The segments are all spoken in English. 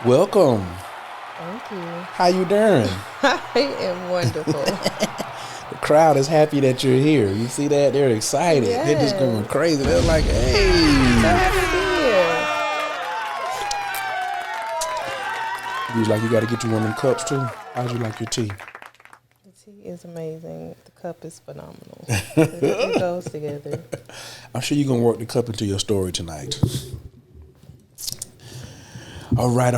Welcome. Thank you. How you doing? I am wonderful. The crowd is happy that you're here. You see that? They're excited. They're just going Yes. crazy. They're like, So hey. happy to be here. You was like, you got to get you one of them cups too. How'd you like your tea? The tea is amazing. The cup is phenomenal. It goes together. I'm sure you're going to work the cup into your story tonight. All right.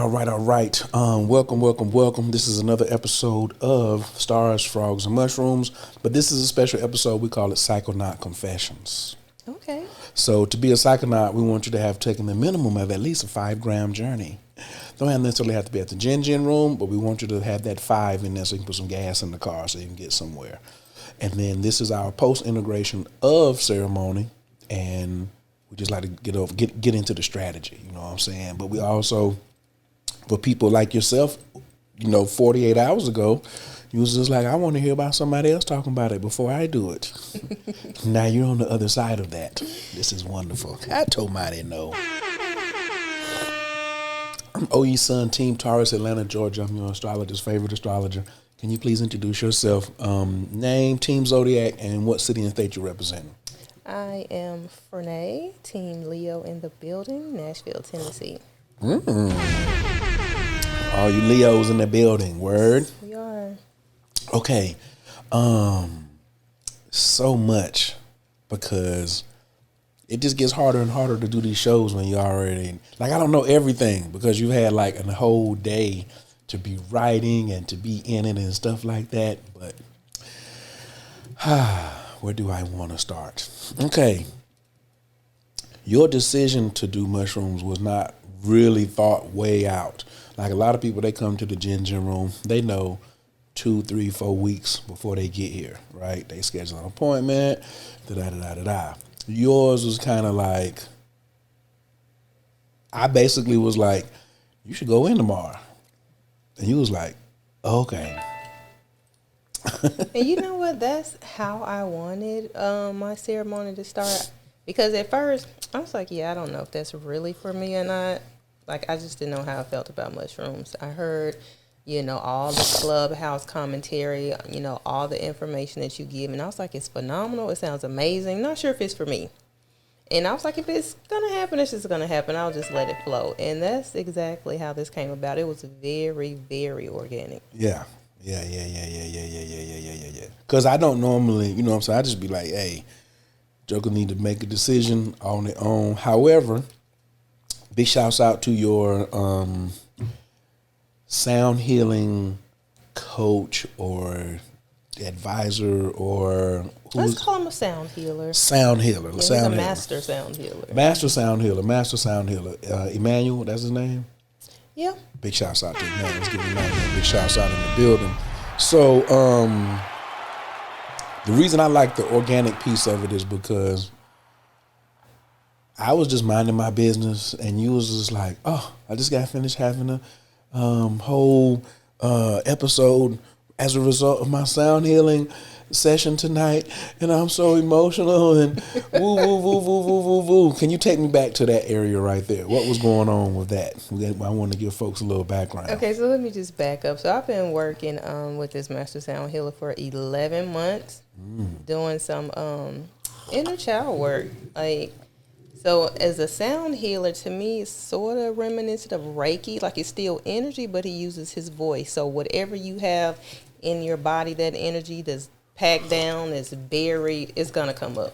Welcome. This is another episode of Stars, Frogs, and Mushrooms. But this is a special episode. We call it Psychonaut Confessions. Okay. So to be a psychonaut, we want you to have taken the minimum of at least a 5-gram journey. Don't necessarily have to be at the Jinjin Room, but we want you to have that 5 in there so you can put some gas in the car so you can get somewhere. And then this is our post-integration of ceremony, and we just like to get into the strategy, you know what I'm saying? But we also, for people like yourself, 48 hours ago, you was just like, I want to hear about somebody else talking about it before I do it. Now you're on the other side of that. This is wonderful. I told mighty no. I'm OE Sun, Team Taurus, Atlanta, Georgia. I'm your astrologer's favorite astrologer. Can you please introduce yourself? Name, team zodiac, and what city and state you represent? I am FRANAE, Team Leo in the building, Nashville, Tennessee. All you Leos in the building. Word? We are. Okay. So much, because it just gets harder and harder to do these shows when you already, I don't know everything, because you've had a whole day to be writing and to be in it and stuff like that. But where do I want to start? Okay. Your decision to do mushrooms was not really thought way out. A lot of people, they come to the Jinjin Room, they know 2, 3, 4 weeks before they get here, right? They schedule an appointment, da-da-da-da-da-da. Yours was kind of I basically was like, you should go in tomorrow. And you was like, okay. And you know what? That's how I wanted my ceremony to start. Because at first, I was like, I don't know if that's really for me or not. I just didn't know how I felt about mushrooms. I heard, all the clubhouse commentary, all the information that you give. And I was like, it's phenomenal. It sounds amazing. Not sure if it's for me. And I was like, if it's going to happen, it's just going to happen. I'll just let it flow. And that's exactly how this came about. It was very, very organic. Yeah. Because I don't normally, what I'm saying? I just be like, hey, Joker need to make a decision on their own. However, big shouts out to your sound healing coach or advisor, or let's call him a sound healer. Sound healer. Yeah, he's a master sound healer. Master sound healer. Emmanuel, that's his name? Yeah. Big shouts out to Emmanuel. Let's give Emmanuel a big shouts out in the building. So the reason I like the organic piece of it is because I was just minding my business, and you was just like, oh, I just got finished having a whole episode as a result of my sound healing session tonight, and I'm so emotional, and woo, woo, woo, woo, woo, woo, woo. Can you take me back to that area right there? What was going on with that? I want to give folks a little background. Okay, so let me just back up. So I've been working with this master sound healer for 11 months, doing some inner child work. So as a sound healer, to me, it's sort of reminiscent of Reiki. It's still energy, but he uses his voice. So whatever you have in your body, that energy that's packed down, that's buried, it's going to come up.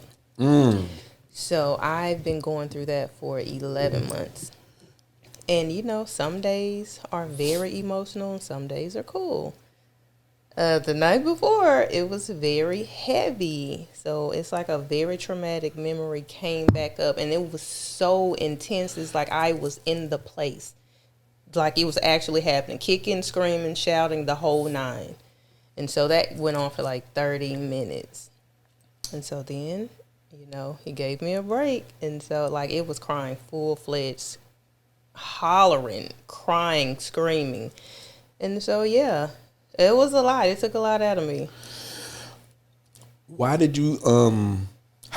So I've been going through that for 11 months. And, some days are very emotional and some days are cool. The night before, it was very heavy. So it's like a very traumatic memory came back up. And it was so intense. It's like I was in the place. It was actually happening. Kicking, screaming, shouting, the whole 9. And so that went on for 30 minutes. And so then, he gave me a break. And so, it was crying full-fledged, hollering, crying, screaming. And so, yeah. It was a lot. It took a lot out of me. Why did you,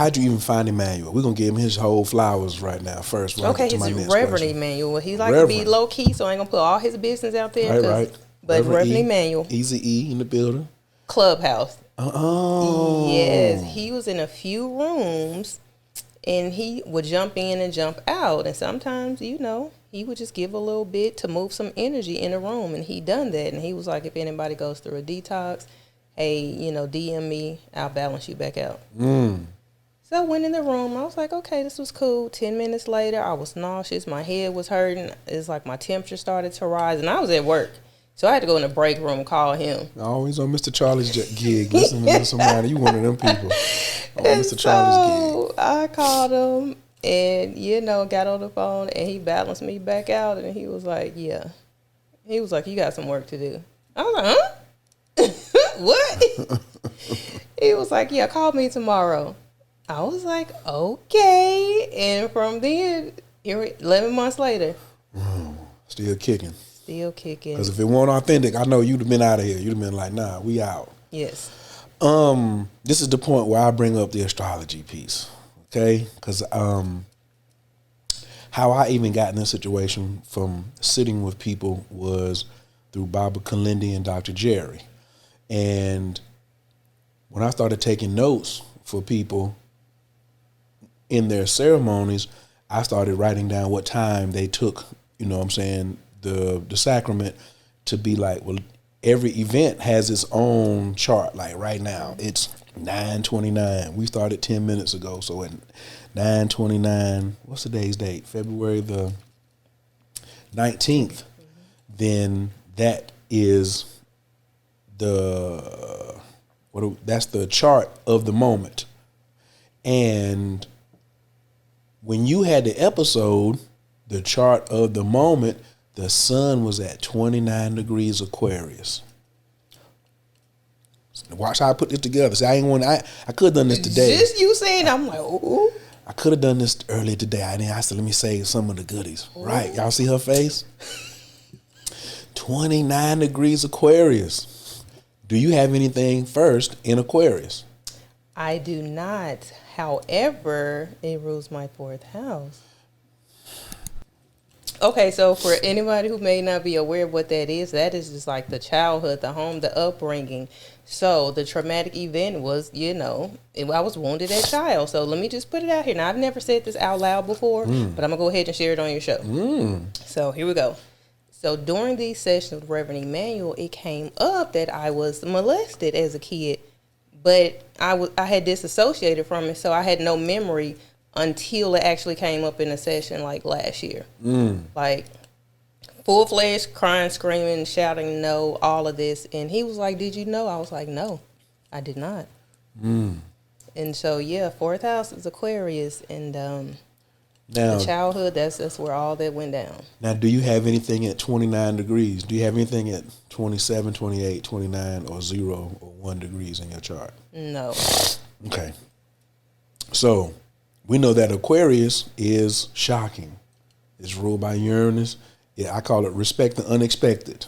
how'd you even find Emmanuel? We're gonna give him his whole flowers right now first. Okay, he's Reverend Emmanuel. He like to be low key, so I ain't gonna put all his business out there. Right. But Reverend Emmanuel, Easy E in the building. Clubhouse. Oh, yes, he was in a few rooms, and he would jump in and jump out, and sometimes he would just give a little bit to move some energy in a room, and he done that, and he was like, if anybody goes through a detox, hey, DM me, I'll balance you back out. So I went in the room. I was like, okay, this was cool. 10 minutes later, I was nauseous. My head was hurting. It's like my temperature started to rise. And I was at work. So I had to go in the break room and call him. Always on Mr. Charlie's gig. Listening to somebody. You one of them people. On Mr. Charlie's gig. I called him and, got on the phone. And he balanced me back out. And he was like, yeah. He was like, you got some work to do. I was like, huh? What? He was like, yeah, call me tomorrow. I was like, okay. And from then, 11 months later. Still kicking. Because if it weren't authentic, I know you'd have been out of here. You'd have been like, nah, we out. Yes. This is the point where I bring up the astrology piece. Okay? Because how I even got in this situation from sitting with people was through Baba Kalindi and Dr. Jerry. And when I started taking notes for people in their ceremonies, I started writing down what time they took, the sacrament, to be like, well, every event has its own chart. Like right now, it's 9:29. We started 10 minutes ago. So at 9:29, what's today's date? February the 19th. Then that is that's the chart of the moment. And when you had the episode, the chart of the moment, the sun was at 29 degrees Aquarius. Watch how I put this together. See, I could have done this today. Just you saying, I'm like, ooh. I could have done this earlier today. I said, let me save some of the goodies. Ooh. Right. Y'all see her face? 29 degrees Aquarius. Do you have anything first in Aquarius? I do not. However, it rules my 4th house. Okay, so for anybody who may not be aware of what that is just like the childhood, the home, the upbringing. So the traumatic event was, I was wounded as a child. So let me just put it out here. Now, I've never said this out loud before, but I'm going to go ahead and share it on your show. So here we go. So during these sessions with Reverend Emmanuel, it came up that I was molested as a kid. But I had disassociated from it, so I had no memory until it actually came up in a session like last year. Like full-fledged crying, screaming, shouting, no, all of this. And he was like, did you know? I was like, no, I did not. And so, 4th house is Aquarius. And now, the childhood, that's where all that went down. Now, do you have anything at 29 degrees? Do you have anything at 27, 28, 29, or 0 or 1 degrees in your chart? No. Okay. So, we know that Aquarius is shocking. It's ruled by Uranus. I call it respect the unexpected.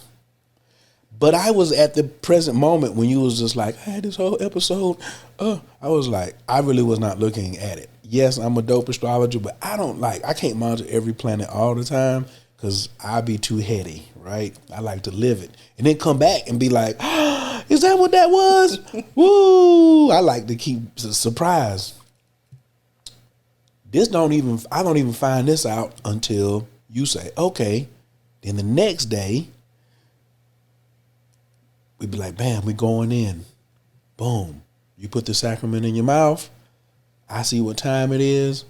But I was at the present moment when you was just like, I had this whole episode. I was like, I really was not looking at it. Yes, I'm a dope astrologer, but I can't monitor every planet all the time because I'd be too heady, right? I like to live it. And then come back and be like, is that what that was? Woo! I like to keep surprised. I don't even find this out until you say, okay. Then the next day, we'd be like, bam, we going in. Boom. You put the sacrament in your mouth. I see what time it is.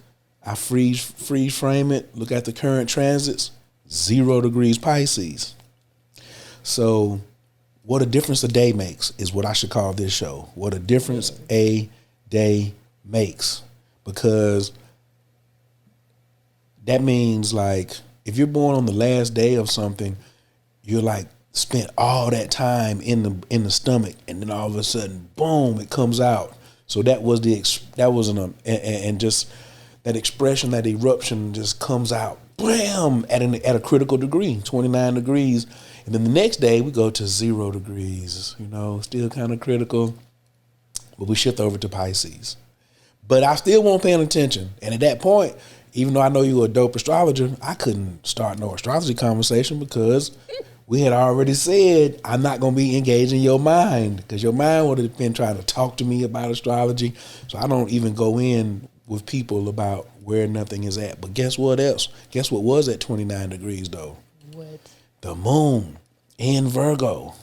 I freeze frame it. Look at the current transits. 0 degrees Pisces. So what a difference a day makes is what I should call this show. What a difference a day makes. Because that means like if you're born on the last day of something, you're like spent all that time in the stomach, and then all of a sudden, boom, it comes out. So that was and just that expression, that eruption just comes out, bam, at a critical degree, 29 degrees. And then the next day we go to 0 degrees, still kind of critical, but we shift over to Pisces. But I still wasn't paying attention. And at that point, even though I know you were a dope astrologer, I couldn't start no astrology conversation because we had already said, I'm not going to be engaging your mind, because your mind would have been trying to talk to me about astrology. So I don't even go in with people about where nothing is at. But guess what else? Guess what was at 29 degrees, though? What? The moon in Virgo. Oh,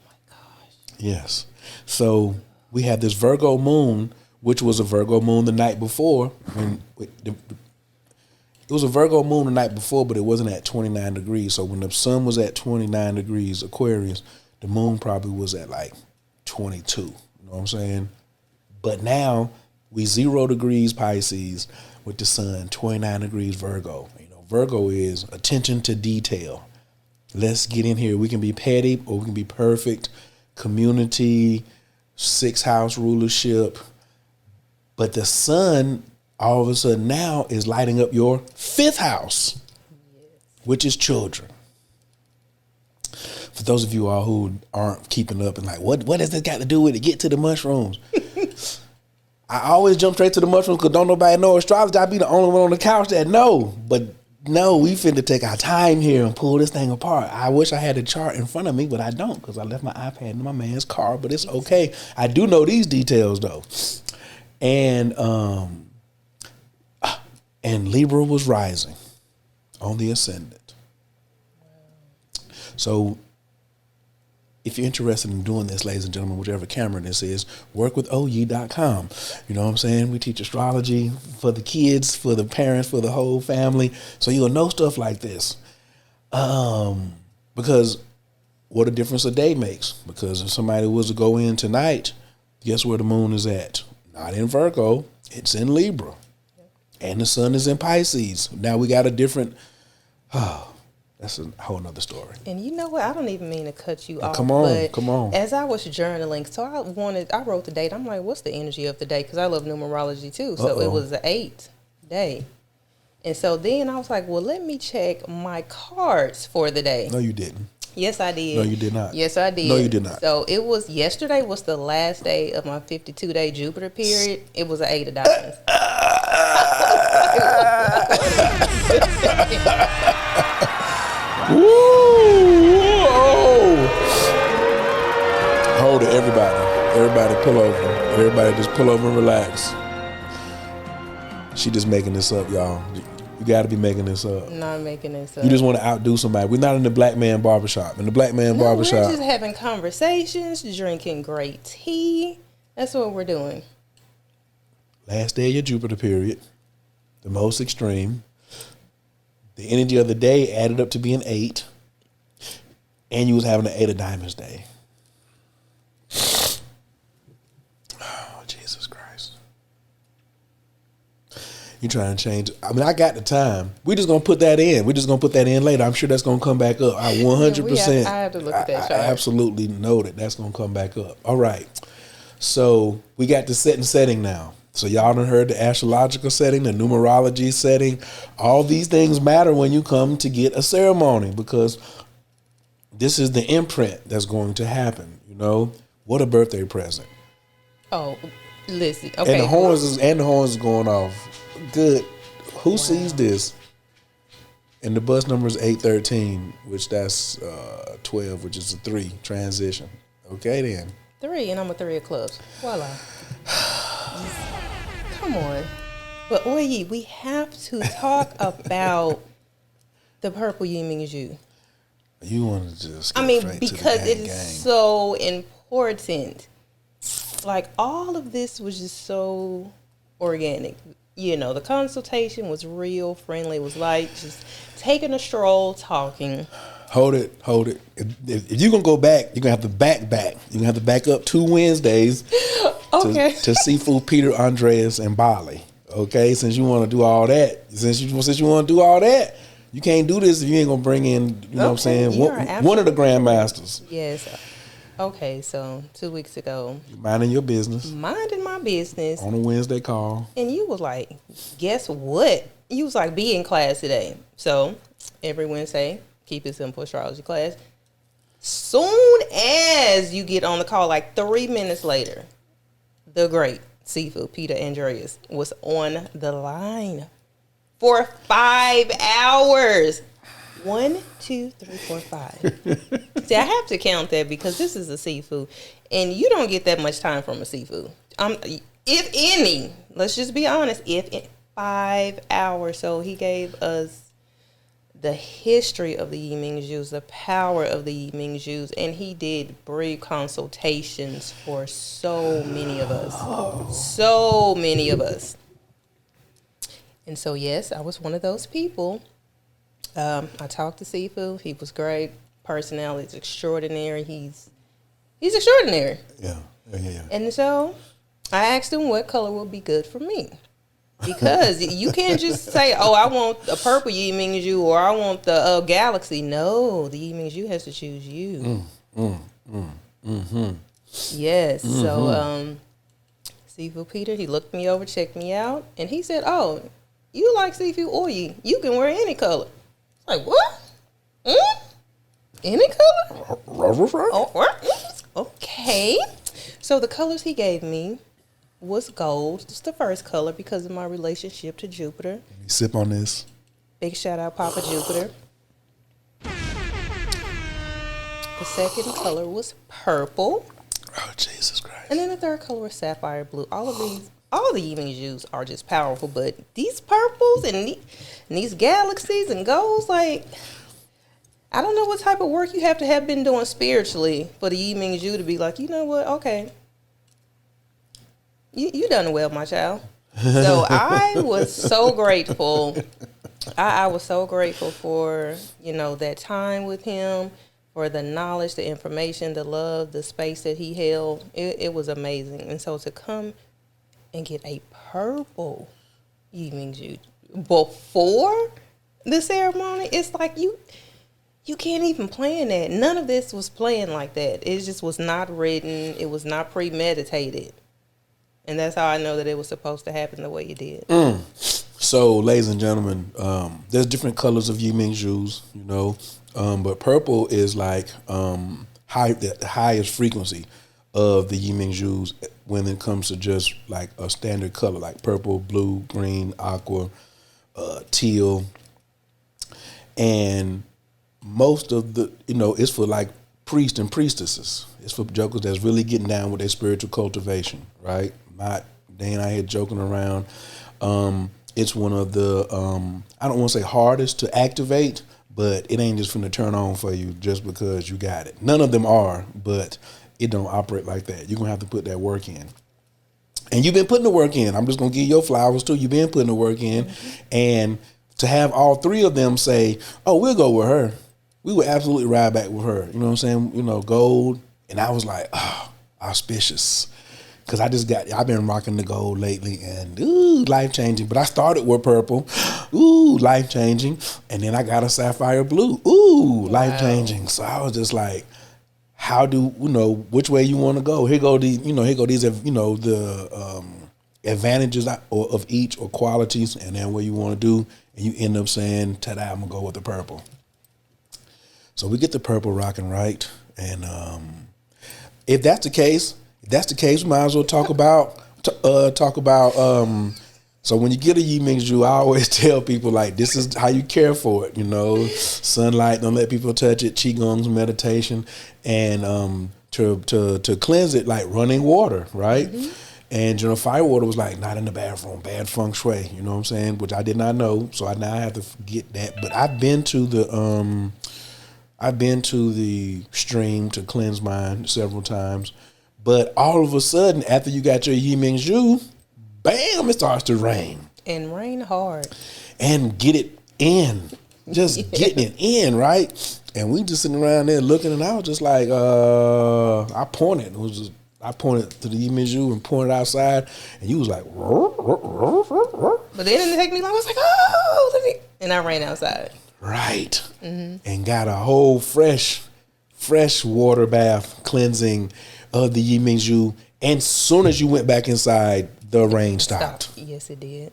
my gosh. Yes. So we had this Virgo moon, which was a Virgo moon the night before. It was a Virgo moon the night before, but it wasn't at 29 degrees. So when the sun was at 29 degrees Aquarius, the moon probably was at like 22. You know what I'm saying? But now we 0 degrees Pisces with the sun, 29 degrees Virgo. You know, Virgo is attention to detail. Let's get in here. We can be petty or we can be perfect. Community, 6th house rulership. But the sun all of a sudden now is lighting up your 5th house, which is children. For those of you all who aren't keeping up and like, what has this got to do with it? Get to the mushrooms. I always jump straight to the mushrooms because don't nobody know astrology. I be the only one on the couch that know. But no, we finna take our time here and pull this thing apart. I wish I had a chart in front of me, but I don't because I left my iPad in my man's car, but it's okay. I do know these details though. And Libra was rising on the ascendant. So if you're interested in doing this, ladies and gentlemen, whichever camera this is, work with OYE.com. You know what I'm saying? We teach astrology for the kids, for the parents, for the whole family. So you'll know stuff like this. Because what a difference a day makes. Because if somebody was to go in tonight, guess where the moon is at? Not in Virgo, it's in Libra. And the sun is in Pisces. Now we got a different, that's a whole nother story. And you know what? I don't even mean to cut you off. Come on. As I was journaling, so I wrote the date. I'm like, what's the energy of the day? Because I love numerology too. So it was the 8th day. And so then I was like, well, let me check my cards for the day. No, you didn't. Yes, I did. No, you did not. Yes, I did. No, you did not. So yesterday was the last day of my 52-day Jupiter period. It was an 8 of diamonds. Hold it, everybody pull over. Everybody just pull over and relax. She just making this up, y'all. You got to be making this up. I'm not making this up. You just want to outdo somebody. We're not in the black man barbershop. In the black man barbershop, we're just having conversations, drinking great tea. That's what we're doing. Last day of your Jupiter period, the most extreme. The energy of the day added up to be an 8. And you was having an 8 of diamonds day. Oh, Jesus Christ. You trying to change. I mean, I got the time. We're just going to put that in. We're just going to put that in later. I'm sure that's going to come back up. I 100%. I have to look at that chart. I absolutely know that's going to come back up. All right. So we got the setting now. So y'all done heard the astrological setting, the numerology setting. All these things matter when you come to get a ceremony because this is the imprint that's going to happen. You know, what a birthday present. Oh, listen. Okay. And the horns is going off. Good. Who sees this? And the bus number is 813, which that's 12, which is a 3 transition. Okay then. 3, and I'm a 3 of clubs. Voila. Come on. But Oye, we have to talk about the purple Yi Ming Zhu. You want to just because it is so important. Like, all of this was just so organic. You know, the consultation was real, friendly. It was like just taking a stroll, talking. Hold it. If you're going to go back, you're going to have to back. You're going to have to back up 2 Wednesdays okay. to Sifu, Peter, Andreas, and Bali. Okay? Since you want to do all that, since you want to do all that, you can't do this if you ain't going to bring in, you know what I'm saying, one of the grandmasters. Yes. Okay, so 2 weeks ago. Minding your business. Minding my business. On a Wednesday call. And you was like, guess what? You was like, be in class today. So, every Wednesday, keep it simple astrology class. Soon as you get on the call, like 3 minutes later, the great Sifu, Peter Andreas, was on the line for 5 hours. 1, 2, 3, 4, 5. See, I have to count that because this is a seafood, and you don't get that much time from a seafood. If any, let's just be honest. 5 hours. So he gave us the history of the Yi Ming Zhus, the power of the Yi Ming Zhus, and he did brief consultations for so many of us. So many of us. And so, yes, I was one of those people. I talked to Sifu. He was great. Personality is extraordinary. He's extraordinary. Yeah. And so I asked him what color would be good for me. Because you can't just say, oh, I want a purple Yi Ming Zhu or I want the galaxy. No, the Yi Ming Zhu has to choose you. Yes. Mm-hmm. So Sifu Peter, he looked me over, checked me out, and he said, oh, you like Sifu Oyi. You can wear any color. Like, what? Any color? Okay. So the colors he gave me was gold. It's the first color because of my relationship to Jupiter. Sip on this. Big shout out, Papa Jupiter. The second color was purple. Oh, Jesus Christ. And then the third color was sapphire blue. All the Yi Ming Zhus are just powerful, but these purples and these galaxies and golds, like, I don't know what type of work you have to have been doing spiritually for the Yi Ming Zhu to be like, you know what, okay. You done well, my child. So I was so grateful. I was so grateful for, that time with him, for the knowledge, the information, the love, the space that he held. It was amazing. And so to come and get a purple Yi Ming Zhu before the ceremony, it's like you can't even plan that. None of this was planned like that. It just was not written. It was not premeditated. And that's how I know that it was supposed to happen the way it did. So, ladies and gentlemen, there's different colors of Yi Ming Zhus, but purple is like the highest frequency of the Yi Ming Zhus when it comes to just like a standard color, like purple, blue, green, aqua, teal. And most of the, it's for like priests and priestesses. It's for jokers that's really getting down with their spiritual cultivation, right? They ain't out here joking around. It's one of the, I don't want to say hardest to activate, but it ain't just finna turn on for you just because you got it. None of them are, but it don't operate like that. You're going to have to put that work in. And you've been putting the work in. I'm just going to give you your flowers too. You've been putting the work in. Mm-hmm. And to have all three of them say, oh, we'll go with her. We would absolutely ride back with her. You know what I'm saying? Gold. And I was like, oh, auspicious. Because I've been rocking the gold lately and, ooh, life-changing. But I started with purple, ooh, life-changing. And then I got a sapphire blue, ooh, life-changing. So I was just like, how do, which way you want to go? Here go these, the advantages of each or qualities, and then what you want to do. And you end up saying, ta-da, I'm going to go with the purple. So we get the purple rocking right. And if that's the case, we might as well talk about. So when you get a Yi Ming Zhu, I always tell people like this is how you care for it. Sunlight, don't let people touch it. Qigong's meditation, and to cleanse it like running water, right? Mm-hmm. And fire water was like not in the bathroom, bad feng shui. You know what I'm saying? Which I did not know, so I now have to get that. But I've been to the stream to cleanse mine several times. But all of a sudden, after you got your Yi Ming Zhu, bam, it starts to rain. And rain hard. And get it in. Just getting it in, right? And we just sitting around there looking, and I was just like, I pointed. I pointed to the Yi Ming Zhu and pointed outside, and you was like, but it didn't take me long. I was like, oh, and I ran outside. Right. Mm-hmm. And got a whole fresh water bath cleansing of the Yi Ming Zhu. And soon as you went back inside, the rain stopped. Yes, it did.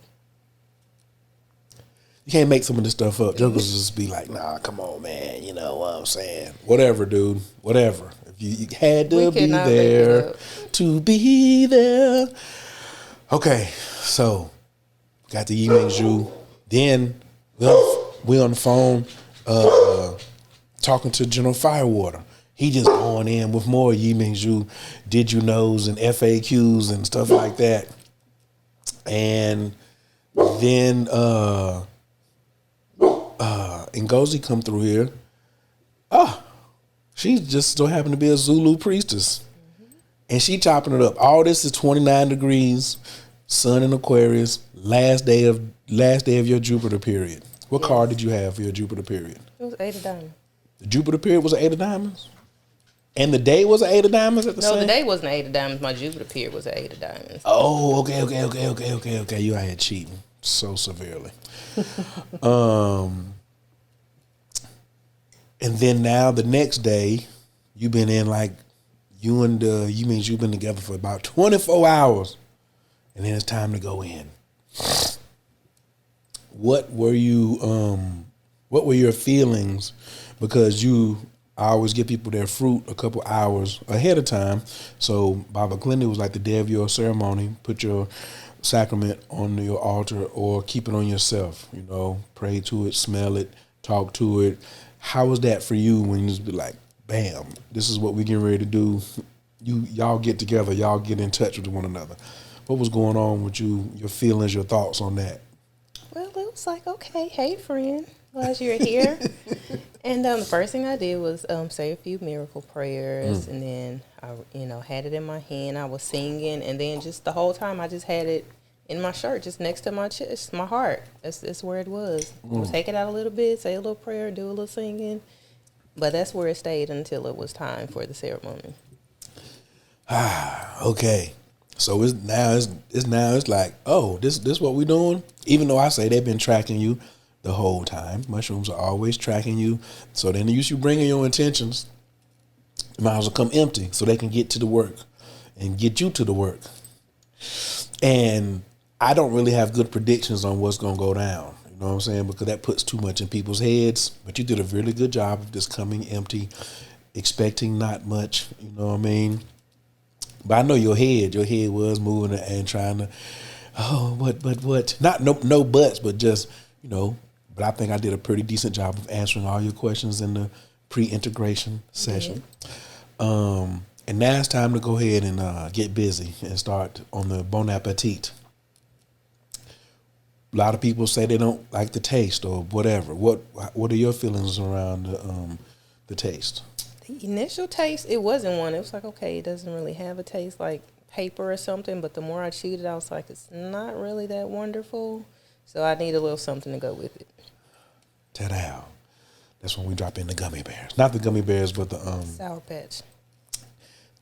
You can't make some of this stuff up. Jokers just be like, nah, come on, man. You know what I'm saying? Whatever, dude. Whatever. If you had to be there to be there. Okay, so got the Yi Ming Zhu. Then we on the phone talking to General Firewater. He just going in with more Yi Ming Zhu, did you knows and FAQs and stuff like that. And then Ngozi come through here. Oh, she just so happened to be a Zulu priestess. And she chopping it up. All this is 29 degrees, sun in Aquarius, last day of your Jupiter period. What card did you have for your Jupiter period? It was 8 of diamonds. The Jupiter period was an 8 of diamonds? And the day was an 8 of diamonds at the same? No, the day wasn't 8 of diamonds. My Jupiter period was an 8 of diamonds. Oh, okay. You out here cheating so severely. And then now the next day, you've been in like, you and you means you've been together for about 24 hours. And then it's time to go in. What were your feelings? Because I always give people their fruit a couple hours ahead of time. So Baba Glendy was like, the day of your ceremony, put your sacrament on your altar or keep it on yourself. You know, pray to it, smell it, talk to it. How was that for you when you just be like, bam, this is what we getting ready to do. Y'all get together, y'all get in touch with one another. What was going on with you, your feelings, your thoughts on that? Well, it was like, okay, hey friend, glad you're here. And the first thing I did was say a few miracle prayers, and then I, had it in my hand. I was singing, and then just the whole time I just had it in my shirt, just next to my chest, my heart. That's where it was. I would take it out a little bit, say a little prayer, do a little singing, but that's where it stayed until it was time for the ceremony. Okay. So it's like, oh, this what we doing? Even though I say they've been tracking you the whole time. Mushrooms are always tracking you. So then you should bring in your intentions. You might as well come empty so they can get to the work and get you to the work. And I don't really have good predictions on what's going to go down. You know what I'm saying? Because that puts too much in people's heads. But you did a really good job of just coming empty, expecting not much. You know what I mean? But I know your head was moving and trying to, what? Not no buts, but just, but I think I did a pretty decent job of answering all your questions in the pre-integration session. And now it's time to go ahead and get busy and start on the bon appetit. A lot of people say they don't like the taste or whatever. What are your feelings around the taste? The initial taste, it wasn't one. It was like, okay, it doesn't really have a taste like paper or something. But the more I chewed it, I was like, it's not really that wonderful. So I need a little something to go with it. Ta-da. That's when we drop in the gummy bears. Not the gummy bears, but the Sour Patch.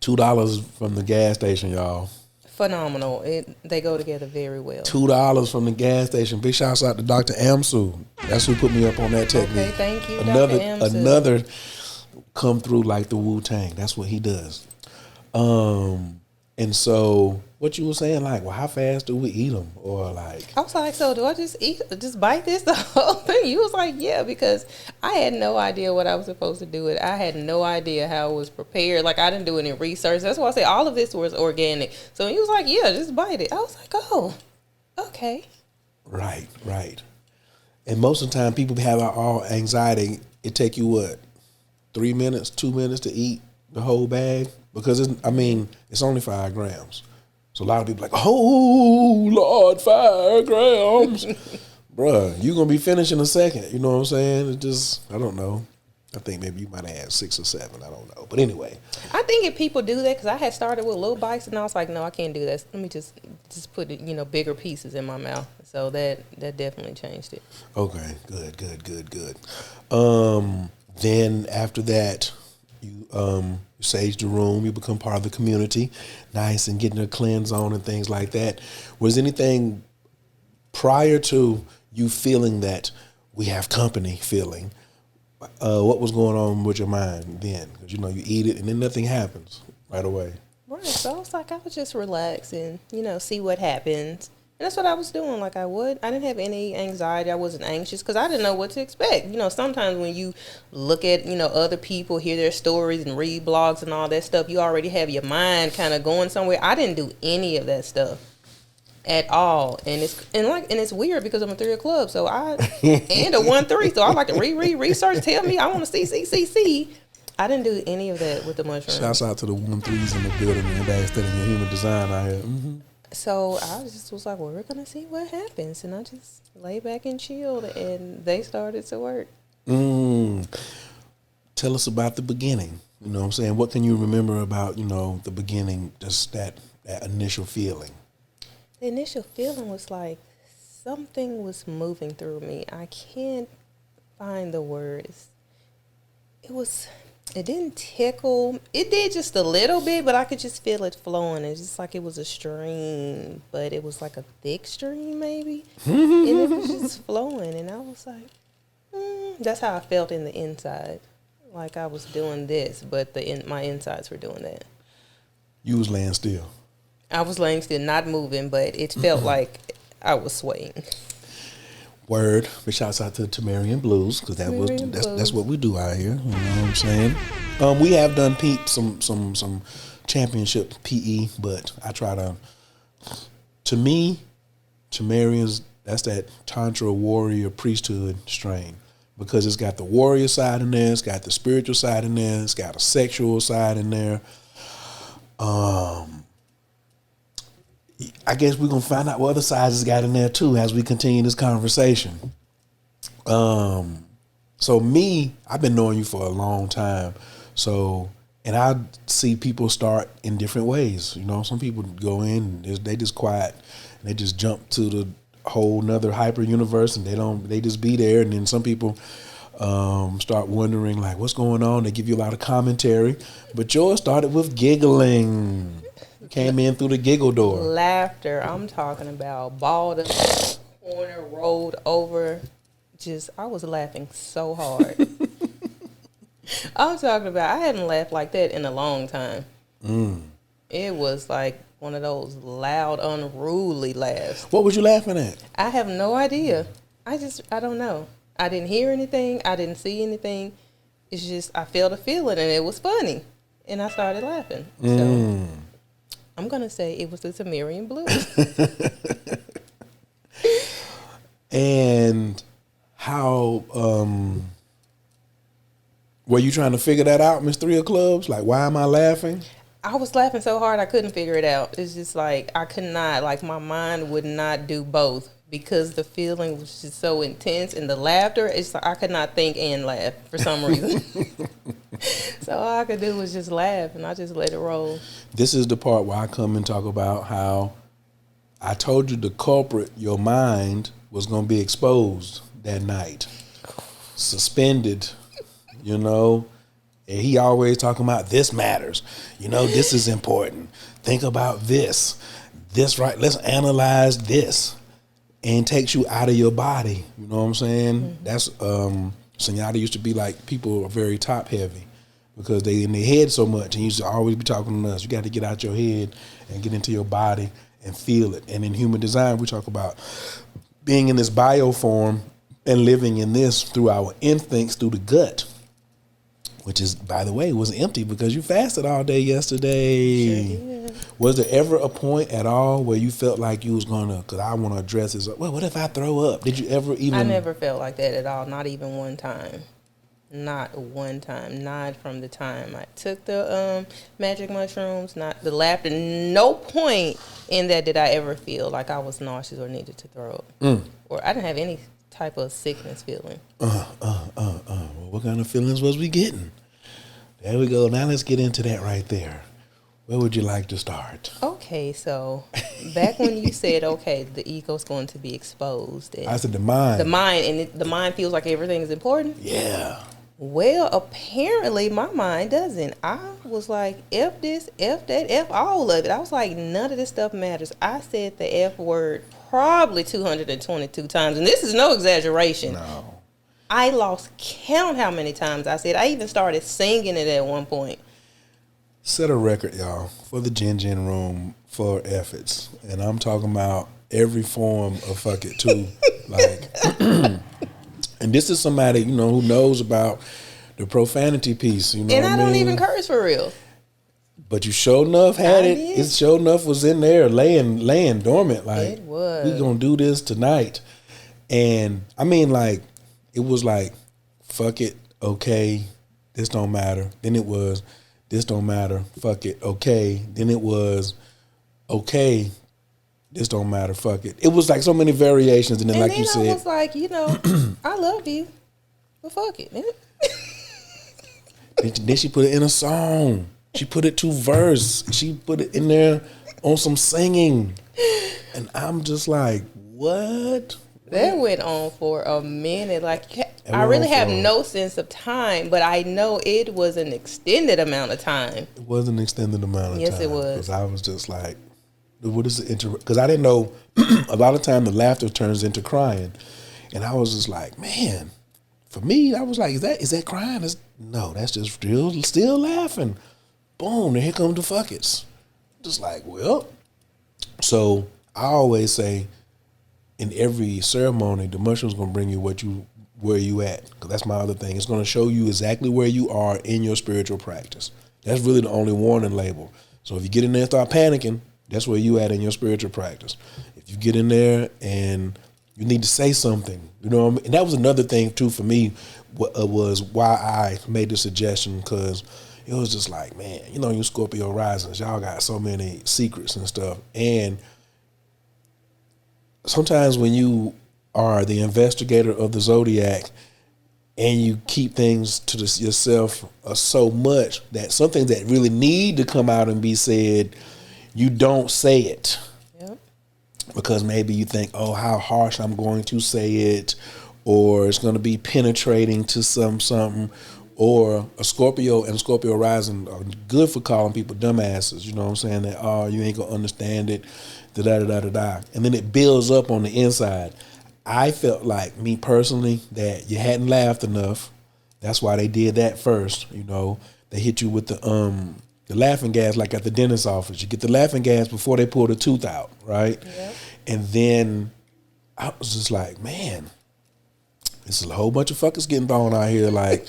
$2 from the gas station, y'all. Phenomenal. They go together very well. $2 from the gas station. Big shouts out to Dr. Amsu. That's who put me up on that technique. Okay, thank you, Dr. Amsu. Another come through like the Wu-Tang. That's what he does. And so what you were saying, like, well, how fast do we eat them? Or like, I was like, so do I just bite this the whole thing? You was like, yeah, because I had no idea what I was supposed to do with it. I had no idea how it was prepared. Like, I didn't do any research. That's why I say all of this was organic. So he was like, yeah, just bite it. I was like, oh, okay. Right. And most of the time people have all anxiety. It take you what? 3 minutes, 2 minutes to eat the whole bag? Because it's only 5 grams. So a lot of people are like, oh Lord, 5 grams. Bruh, you're going to be finished in a second. You know what I'm saying? It just, I don't know. I think maybe you might have had 6 or 7. I don't know. But anyway. I think if people do that, because I had started with little bites and I was like, no, I can't do that. Let me just put it, bigger pieces in my mouth. So that definitely changed it. Okay, good. Then after that, you sage the room, you become part of the community, nice, and getting a cleanse on and things like that. Was anything prior to you feeling that we have company feeling, what was going on with your mind then? Because, you eat it and then nothing happens right away. Right, so I was like, I would just relax and, see what happens. And that's what I was doing. Like I didn't have any anxiety. I wasn't anxious because I didn't know what to expect. Sometimes when you look at, other people, hear their stories and read blogs and all that stuff, you already have your mind kind of going somewhere. I didn't do any of that stuff. at all. And it's weird because I'm a 3 of clubs, so I and a 1-3, so I like to research, tell me I want to see. I didn't do any of that with the mushrooms. Shouts out to the 1-3s in the building and everybody studying human design out here. Mm-hmm. So I just was like, well, we're gonna see what happens, and I just lay back and chilled, and they started to work. Tell us about the beginning. You know what I'm saying? What can you remember about, the beginning, just that initial feeling? The initial feeling was like something was moving through me. I can't find the words. It didn't tickle. It did just a little bit, but I could just feel it flowing. It's just like it was a stream, but it was like a thick stream maybe. And it was just flowing, and I was like, that's how I felt in the inside. Like I was doing this, but my insides were doing that. You was laying still. I was laying still, not moving, but it felt like I was swaying. Word. Big shouts out to Tamarian Blues, because that's what we do out here. You know what I'm saying? We have done some championship PE, but I try to me, Tamarians, that's that Tantra warrior priesthood strain, because it's got the warrior side in there, it's got the spiritual side in there, it's got a sexual side in there. I guess we're going to find out what other sides it's got in there too as we continue this conversation. So me, I've been knowing you for a long time. So, and I see people start in different ways. Some people go in, they just quiet, and they just jump to the whole nother hyper universe, and they just be there. And then some people start wondering like, what's going on? They give you a lot of commentary, but yours started with giggling. Came in through the giggle door. Laughter. I'm talking about balled up, corner, rolled over. I was laughing so hard. I'm talking about, I hadn't laughed like that in a long time. It was like one of those loud, unruly laughs. What was you laughing at? I have no idea. I don't know. I didn't hear anything. I didn't see anything. It's just, I felt a feeling, and it was funny. And I started laughing. So I'm going to say it was the Tamarian Blues. And how, were you trying to figure that out, Miss 3 of Clubs? Like, why am I laughing? I was laughing so hard I couldn't figure it out. It's just like, I could not, like my mind would not do both because the feeling was just so intense, and the laughter, it's like I could not think and laugh for some reason. So all I could do was just laugh, and I just let it roll. This is the part where I come and talk about how I told you the culprit, your mind, was going to be exposed that night. Suspended, and he always talking about this matters. This is important. Think about this right. Let's analyze this, and takes you out of your body. You know what I'm saying? Mm-hmm. That's Senyata used to be like, people are very top heavy because they in their head so much, and he used to always be talking to us. You got to get out your head and get into your body and feel it. And in human design, we talk about being in this bioform and living in this through our instincts, through the gut, which is, by the way, was empty because you fasted all day yesterday. Sure did. Was there ever a point at all where you felt like you was going to, because I want to address this, well, what if I throw up? Did you ever even? I never felt like that at all, not even one time. Not one time. Not from the time I took the magic mushrooms, not the laughter. No point in that did I ever feel like I was nauseous or needed to throw up. Or I didn't have any type of sickness feeling. Well, what kind of feelings was we getting? There we go. Now let's get into that right there. Where would you like to start? Okay, so back when you said, okay, the ego's going to be exposed. I said the mind. The mind, and the mind feels like everything is important? Yeah. Well, apparently my mind doesn't. I was like, F this, F that, F all of it. I was like, none of this stuff matters. I said the F word probably 222 times, and this is no exaggeration. No. I lost count how many times I said. I even started singing it at one point. Set a record, y'all, for the Jinjin Room for efforts. And I'm talking about every form of fuck it, too. Like, and this is somebody, who knows about the profanity piece, And I don't even curse for real. But you sure enough had I it. did. It sure enough was in there laying dormant. Like, It was. we gonna do this tonight. And I mean, like, it was like, fuck it, okay, this don't matter. Then it was, this don't matter, fuck it, okay. Then it was, okay, this don't matter, fuck it. It was like so many variations. And then, like you said, I was like, I love you, but fuck it. then she put it in a song. She put it to verse. She put it in there on some singing. And I'm just like, what? That went on for a minute. Like, I really have no sense of time, but I know it was an extended amount of time. It was an extended amount of time. Yes, it was. Because I was just like, what is it? Because I didn't know, a lot of time the laughter turns into crying. And I was just like, man, for me, I was like, is that crying? No, that's just still laughing. Boom, and here come the fuckets. Just like, well. So I always say, in every ceremony, the mushroom's gonna bring you where you at. Because that's my other thing. It's gonna show you exactly where you are in your spiritual practice. That's really the only warning label. So if you get in there and start panicking, that's where you at in your spiritual practice. If you get in there and you need to say something, you know what I mean? And that was another thing too for me, was why I made the suggestion, because it was just like, man, you Scorpio risings, y'all got so many secrets and stuff. And sometimes when you are the investigator of the zodiac and you keep things to yourself so much that some things that really need to come out and be said, you don't say it. Yep. Because maybe you think, oh, how harsh I'm going to say it, or it's going to be penetrating to something. Or a Scorpio and Scorpio rising are good for calling people dumbasses. You know what I'm saying? That, oh, you ain't going to understand it, da-da-da-da-da. And then it builds up on the inside. I felt like, me personally, that you hadn't laughed enough. That's why they did that first. They hit you with the laughing gas, like at the dentist's office. You get the laughing gas before they pull the tooth out, right? Yep. And then I was just like, man, this is a whole bunch of fuckers getting thrown out here. Like,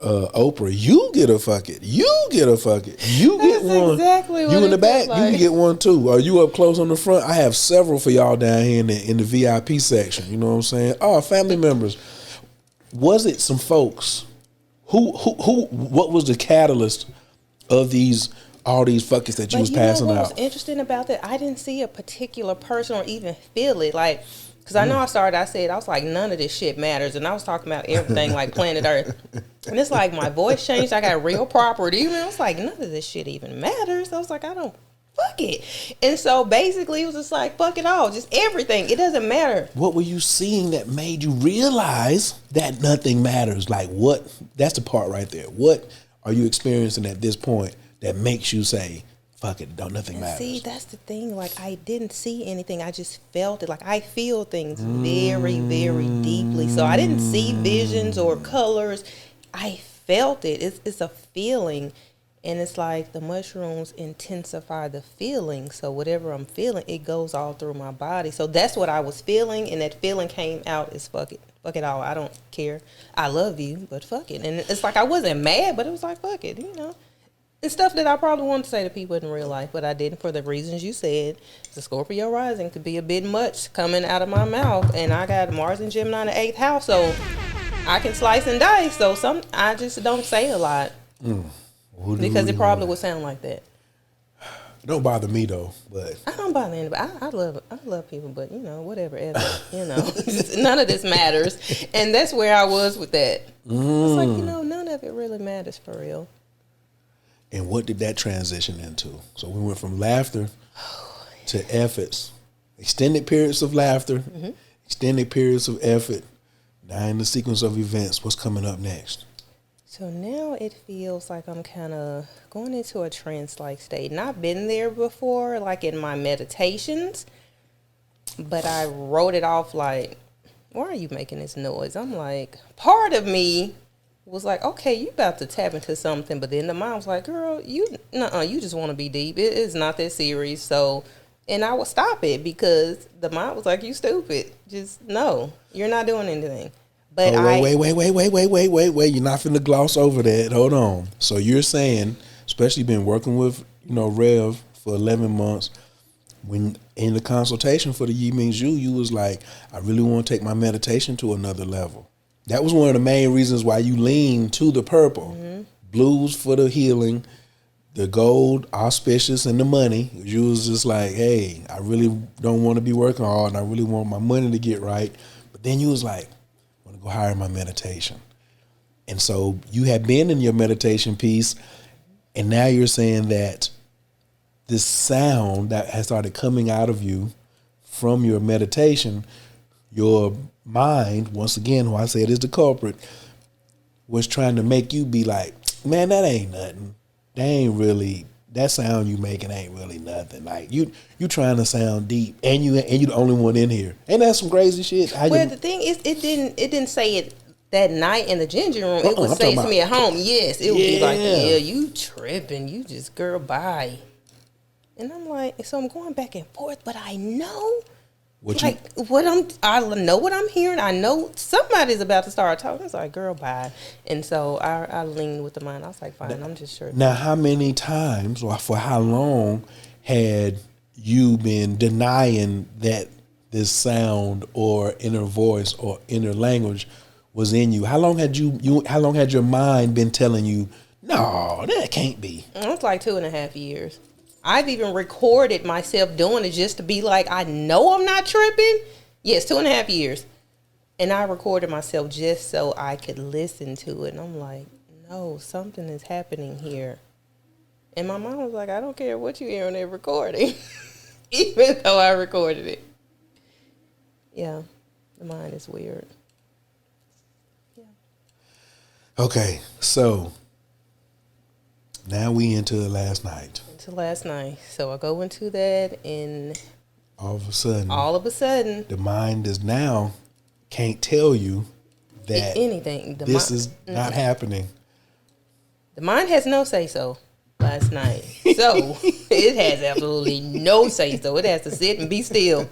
Oprah, you get a fuck it. You get a fuck it. You get one. Exactly what you in the back, like. You can get one too. Are you up close on the front? I have several for y'all down here in the VIP section. You know what I'm saying? Oh, family members. Was it some folks who what was the catalyst of all these fuckers that you was passing out? What was interesting about that? I didn't see a particular person or even feel it. Like, because I know I was like, none of this shit matters. And I was talking about everything like planet Earth. And it's like my voice changed. I got real property. And I was like, none of this shit even matters. I was like, fuck it. And so basically it was just like, fuck it all. Just everything. It doesn't matter. What were you seeing that made you realize that nothing matters? Like, what? That's the part right there. What are you experiencing at this point that makes you say, fuck it, nothing matters? See, that's the thing. Like, I didn't see anything. I just felt it. Like, I feel things very, very deeply. So I didn't see visions or colors. I felt it. It's a feeling. And it's like the mushrooms intensify the feeling. So whatever I'm feeling, it goes all through my body. So that's what I was feeling. And that feeling came out as fuck it. Fuck it all. I don't care. I love you, but fuck it. And it's like I wasn't mad, but it was like, fuck it, It's stuff that I probably wanted to say to people in real life, but I didn't for the reasons you said. The Scorpio rising could be a bit much coming out of my mouth. And I got Mars and Gemini in the 8th house, so I can slice and dice. So I just don't say a lot. Because it probably would sound like that. It don't bother me though, but I don't bother anybody. I love people, but whatever. None of this matters, and that's where I was with that. It's like none of it really matters for real. And what did that transition into? So we went from laughter to efforts, extended periods of laughter, extended periods of effort. Now in the sequence of events, what's coming up next? So now it feels like I'm kind of going into a trance-like state. And I've been there before, like in my meditations, but I wrote it off like, why are you making this noise? I'm like, part of me was like, okay, you about to tap into something. But then the mind was like, girl, you just want to be deep. It is not that serious. So, and I would stop it because the mind was like, you stupid. Just no, you're not doing anything. But wait. You're not finna gloss over that. Hold on. So you're saying, especially been working with Rev for 11 months. When in the consultation for the Yi Ming Zhu, you was like, I really want to take my meditation to another level. That was one of the main reasons why you leaned to the purple. Mm-hmm. Blues for the healing, the gold, auspicious, and the money. You was just like, hey, I really don't want to be working hard, and I really want my money to get right. But then you was like, I want to go higher in my meditation. And so you had been in your meditation piece, and now you're saying that this sound that has started coming out of you from your meditation, your mind, once again, who I said is the culprit, was trying to make you be like, man, that ain't nothing. That sound you making ain't really nothing. Like you trying to sound deep, and you the only one in here. Ain't that some crazy shit? The thing is, it didn't say it that night in the Jinjin Room. It would say it to me at home. Yes, it would be like, yeah, you tripping, you just girl bye. And I'm like, so I'm going back and forth, but I know. I know what I'm hearing. I know somebody's about to start talking. It's like, girl, bye. And so I leaned with the mind. I was like, fine, I'm just sure. Now, how many times or for how long had you been denying that this sound or inner voice or inner language was in you? How long had how long had your mind been telling you, no, that can't be? It was like 2.5 years. I've even recorded myself doing it just to be like, I know I'm not tripping. Yes, 2.5 years. And I recorded myself just so I could listen to it. And I'm like, no, something is happening here. And my mom was like, I don't care what you hear on that recording. Even though I recorded it. Yeah, the mind is weird. Yeah. Okay, so now we into last night. So I go into that, and all of a sudden, the mind is now can't tell you that anything. This is not happening. The mind has no say so last night. So it has absolutely no say so. It has to sit and be still.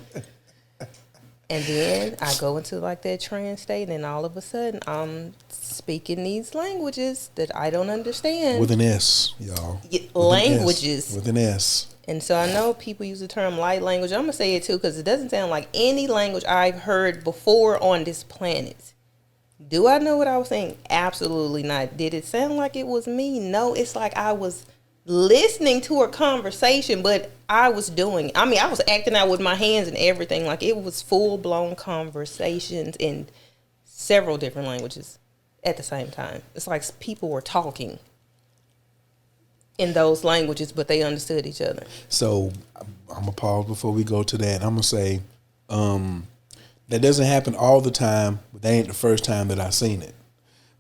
And then I go into like that trance state, and all of a sudden I'm speaking these languages that I don't understand. With an S, y'all. Languages. With an S. And so I know people use the term light language. I'm going to say it too, because it doesn't sound like any language I've heard before on this planet. Do I know what I was saying? Absolutely not. Did it sound like it was me? No, it's like I was listening to a conversation, but I was acting out with my hands and everything. Like it was full-blown conversations in several different languages at the same time. It's like people were talking in those languages, but they understood each other. So I'm going to pause before we go to that. I'm going to say that doesn't happen all the time, but that ain't the first time that I've seen it.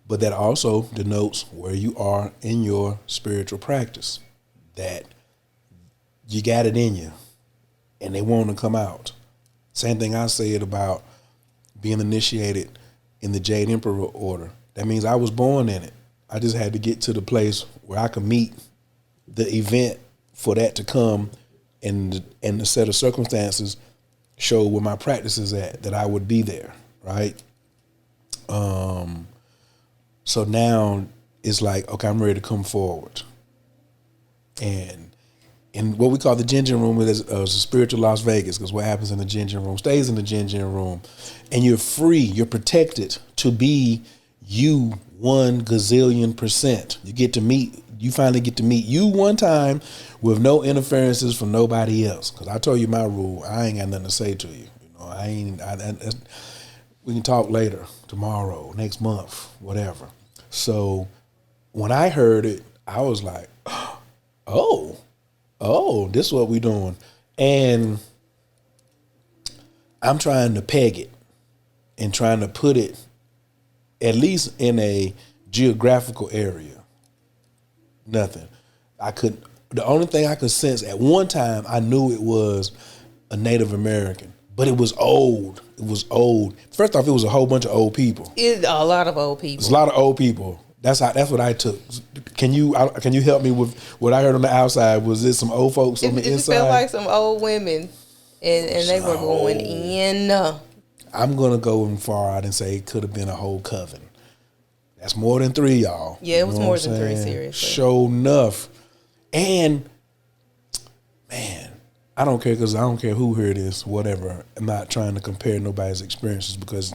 But that also denotes where you are in your spiritual practice, that you got it in you and they want to come out. Same thing I said about being initiated in the Jade Emperor order. That means I was born in it. I just had to get to the place where I could meet the event for that to come, and the set of circumstances show where my practice is at, that I would be there, right? So now it's like, okay, I'm ready to come forward. And in what we call the Jinjin Room is a spiritual Las Vegas, because what happens in the Jinjin Room stays in the Jinjin Room. And you're free, you're protected to be you 1 gazillion %. You finally get to meet you one time with no interferences from nobody else. Because I told you my rule, I ain't got nothing to say to you. We can talk later, tomorrow, next month, whatever. So when I heard it, I was like, oh, this is what we doing. And I'm trying to peg it and trying to put it at least in a geographical area. Nothing. The only thing I could sense at one time, I knew it was a Native American, but it was old. First off, it was a whole bunch of old people. It's a lot of old people. It's a lot of old people. That's what I took. Can you help me with what I heard on the outside? Was it some old folks on the inside? It felt like some old women, and they were going in. I'm gonna go in far out and say it could have been a whole coven. That's more than 3, y'all. Yeah, it was more than 3, seriously. Sure enough. And I don't care because I don't care who heard this, whatever. I'm not trying to compare nobody's experiences because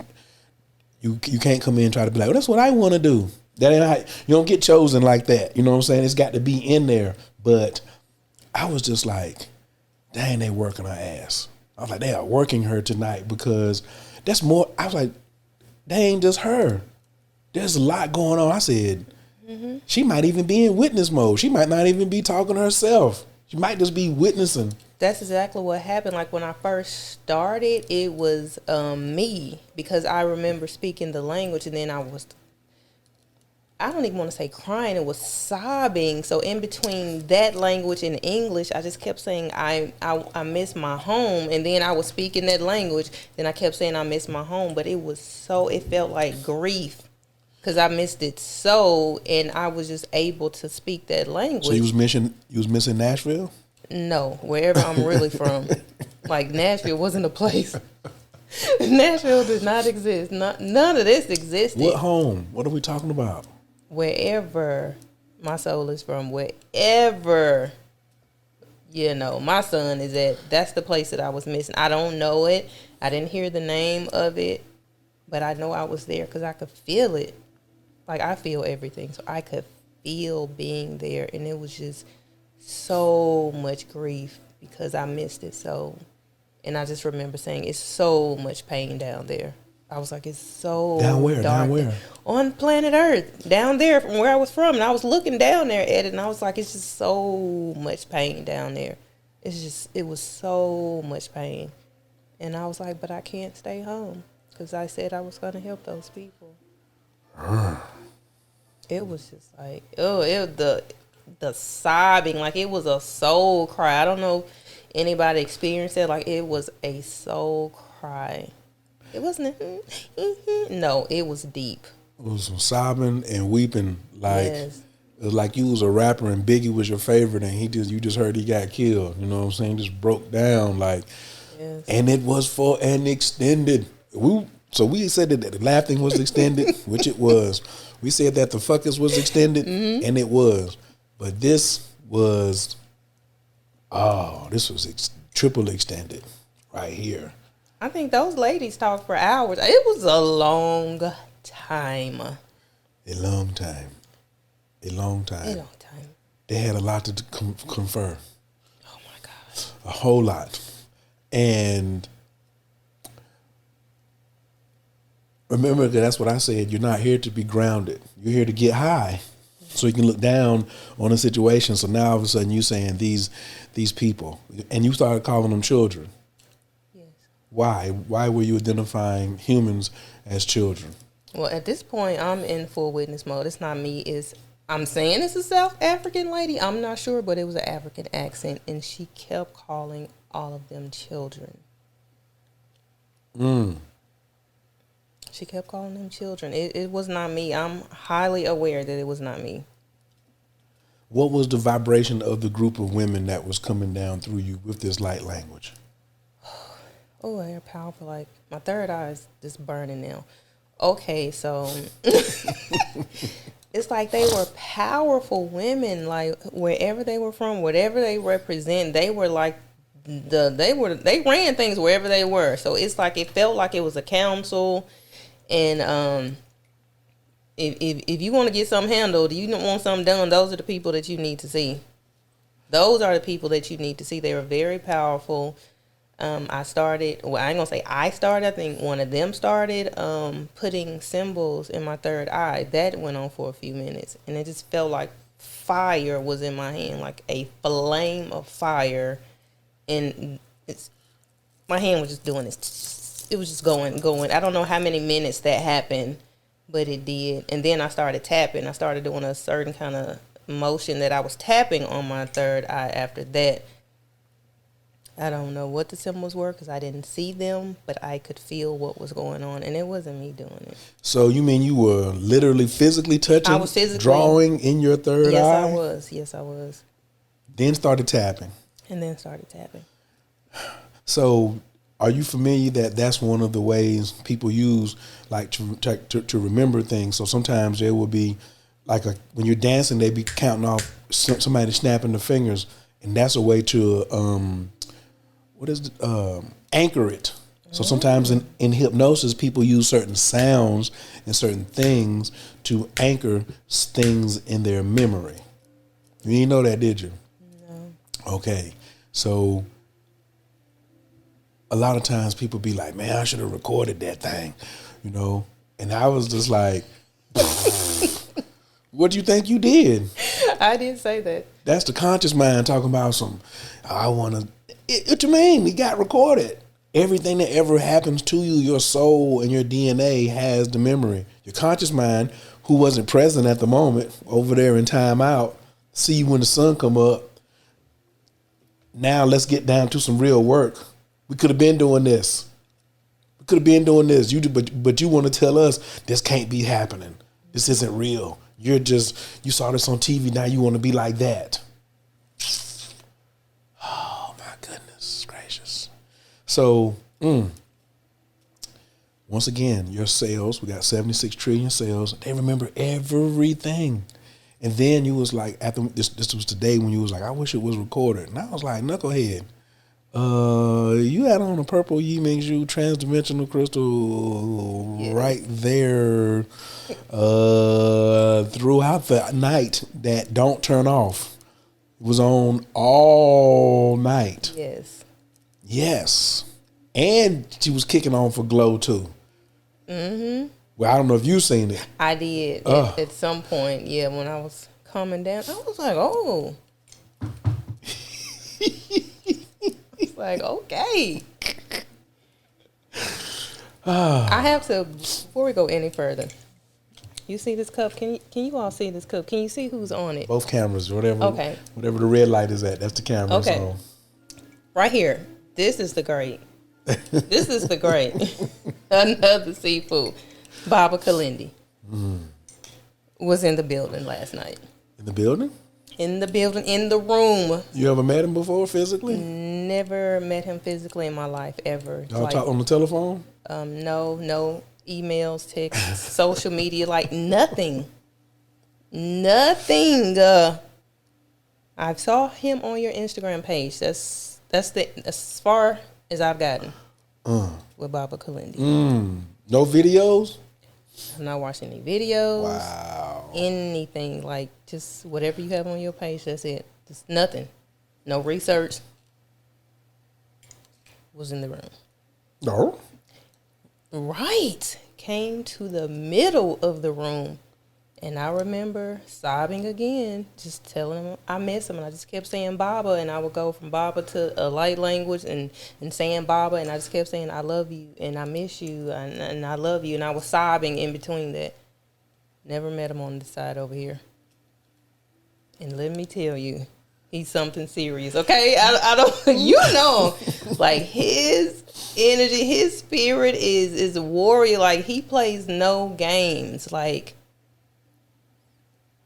you can't come in and try to be like, well, that's what I want to do. That ain't how, you don't get chosen like that. You know what I'm saying? It's got to be in there. But I was just like, dang, they working her ass. I was like, they are working her tonight because that's more. I was like, they ain't just her. There's a lot going on. I said, she might even be in witness mode. She might not even be talking to herself. She might just be witnessing. That's exactly what happened. Like when I first started, it was me, because I remember speaking the language, and then I don't even want to say crying, it was sobbing. So in between that language and English, I just kept saying I miss my home, and then I was speaking that language, then I kept saying I miss my home. But it felt like grief, because I missed it so, and I was just able to speak that language. So you was missing Nashville? No, wherever I'm really from. Like, Nashville wasn't a place. Nashville did not exist. None of this existed. What home? What are we talking about? Wherever my soul is from, wherever, my son is at, that's the place that I was missing. I don't know it. I didn't hear the name of it, but I know I was there because I could feel it. Like, I feel everything. So I could feel being there, and it was just so much grief because I missed it so. And I just remember saying, it's so much pain down there. I was like, it's so down where? dark. Down where? On planet Earth, down there from where I was from. And I was looking down there at it, and I was like, it's just so much pain down there. It was so much pain. And I was like, but I can't stay home because I said I was going to help those people. It was just like, the sobbing, like it was a soul cry. I don't know if anybody experienced it. Like, it was a soul cry. It wasn't no, it was deep. It was some sobbing and weeping. Like, yes. It was like you was a rapper and Biggie was your favorite, and you just heard he got killed. You know what I'm saying? Just broke down, like. Yes. And it was for an extended. So we said that the laughing was extended, which it was. We said that the fuckers was extended, and it was. But this was, triple extended right here. I think those ladies talked for hours. It was a long time. A long time. They had a lot to confer. Oh, my God. A whole lot. And remember, that's what I said. You're not here to be grounded. You're here to get high so you can look down on a situation. So now all of a sudden you're saying these people, and you started calling them children. Yes. Why? Why were you identifying humans as children? Well, at this point, I'm in full witness mode. It's not me. I'm saying it's a South African lady. I'm not sure, but it was an African accent, and she kept calling all of them children. She kept calling them children. It was not me. I'm highly aware that it was not me. What was the vibration of the group of women that was coming down through you with this light language? Oh, they're powerful. Like, my third eye is just burning now. Okay, so it's like they were powerful women. Like, wherever they were from, whatever they represent, they were like they ran things wherever they were. So it's like it felt like it was a council. And if you want to get something handled, you don't want something done, those are the people that you need to see. Those are the people that you need to see. They were very powerful. I ain't gonna say I started. I think one of them started putting symbols in my third eye. That went on for a few minutes, and it just felt like fire was in my hand, like a flame of fire, and my hand was just doing this. It was just going. I don't know how many minutes that happened, but it did. And then I started tapping. I started doing a certain kind of motion that I was tapping on my third eye after that. I don't know what the symbols were because I didn't see them, but I could feel what was going on, and it wasn't me doing it. So you mean you were literally physically touching? I was physically drawing in your third eye? Yes, I was. Then started tapping. So are you familiar that that's one of the ways people use, like, to remember things? So sometimes there will be, like, when you're dancing, they be counting off somebody snapping the fingers, and that's a way to anchor it. So sometimes in hypnosis, people use certain sounds and certain things to anchor things in their memory. You didn't know that, did you? No. Okay. So a lot of times people be like, man, I should have recorded that thing, you know? And I was just like, what do you think you did? I didn't say that. That's the conscious mind talking about what you mean? It got recorded. Everything that ever happens to you, your soul and your DNA has the memory. Your conscious mind, who wasn't present at the moment, over there in time out, see you when the sun come up. Now let's get down to some real work. We could have been doing this. But you want to tell us this can't be happening. This isn't real. You saw this on TV. Now you want to be like that. Oh my goodness gracious. So, once again, your cells, we got 76 trillion cells. They remember everything. And then you was like, after this was the day when you was like, I wish it was recorded. And I was like, knucklehead, you had on a purple Yi Ming Zhu transdimensional crystal right there throughout the night that don't turn off. It was on all night. Yes. And she was kicking on for glow too. Mm-hmm. Well, I don't know if you seen it. I did at some point. Yeah, when I was coming down, I was like, oh. It's like, okay. I have to, before we go any further, you see this cup? Can you all see this cup? Can you see who's on it? Both cameras, whatever the red light is at, that's the camera. Okay. So. Right here. This is the great. This is the great. Another seafood. Baba Kalindi was in the building last night. In the building? In the building, in the room. You ever met him before physically? Never met him physically in my life ever. Y'all talk on the telephone? No emails, texts, social media, like nothing. Nothing. I saw him on your Instagram page. That's as far as I've gotten with Baba Kalindi. No videos? I'm not watching any videos. Wow. Anything. Like, just whatever you have on your page, that's it. Just nothing. No research. Was in the room. No. Right. Came to the middle of the room. And I remember sobbing again, just telling him I miss him. And I just kept saying Baba. And I would go from Baba to a light language and saying Baba. And I just kept saying, I love you and I miss you and I love you. And I was sobbing in between that. Never met him on the side over here. And let me tell you, he's something serious, okay? I don't, you know, like his energy, his spirit is a warrior. Like he plays no games. Like